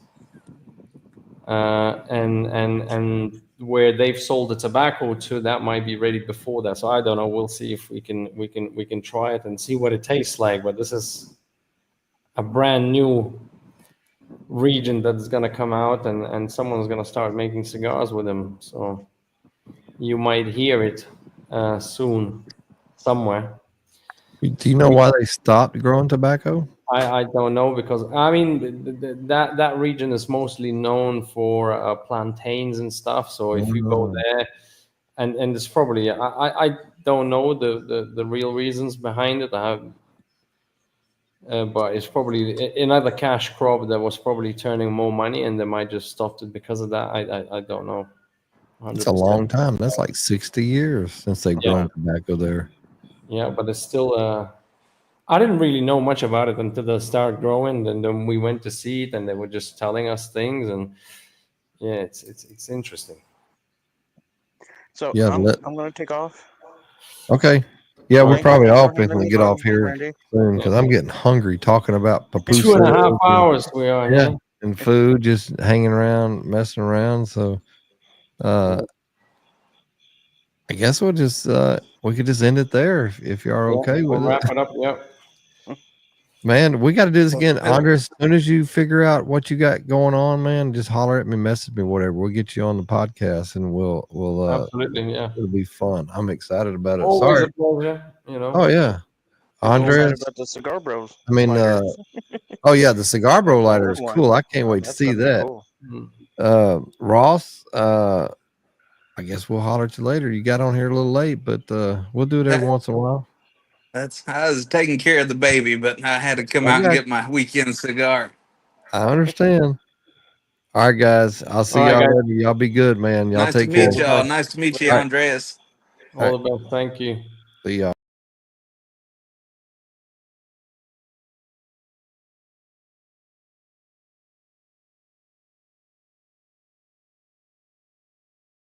And where they've sold the tobacco to, that might be ready before that. So I don't know. We'll see if we can try it and see what it tastes like. But this is a brand new region that's gonna come out, and someone's gonna start making cigars with them. So you might hear it soon somewhere. Do you know why they stopped growing tobacco? I don't know, because I mean that region is mostly known for plantains and stuff. So if you go there, and it's probably I don't know the real reasons behind it. I have, but it's probably another cash crop that was probably turning more money, and they might just stopped it because of that. I don't know. 100%. It's a long time. That's like 60 years since they've grown tobacco there. Yeah, but it's still. I didn't really know much about it until they started growing, and then we went to see it, and they were just telling us things, and yeah, it's interesting. So Yeah, I'm going to take off. Okay. Yeah, we're probably all fixing to get off here Randy. soon because I'm getting hungry talking about papoose. 2.5 hours we are. Yeah, and food, just hanging around, messing around. So, I guess we'll just we could just end it there if you are okay we'll with wrap it. it up. Yep. Man, we got to do this again. Andres, as soon as you figure out what you got going on, man, just holler at me, message me, whatever. We'll get you on the podcast, and we'll absolutely, yeah. It'll be fun. I'm excited about it. Always Sorry. a pleasure, you know. Oh yeah, Andres. About the Cigar Bros. I mean, oh yeah, the Cigar Bro lighter is cool. I can't wait to see that. Cool. Ross, I guess we'll holler at you later. You got on here a little late, but we'll do it every once in a while. I was taking care of the baby, but I had to come out and get my weekend cigar. I understand. All right, guys. I'll see y'all later. Y'all be good, man. Y'all Nice take to care. meet y'all. Nice to meet you, Andreas. All the best. Thank you. See y'all.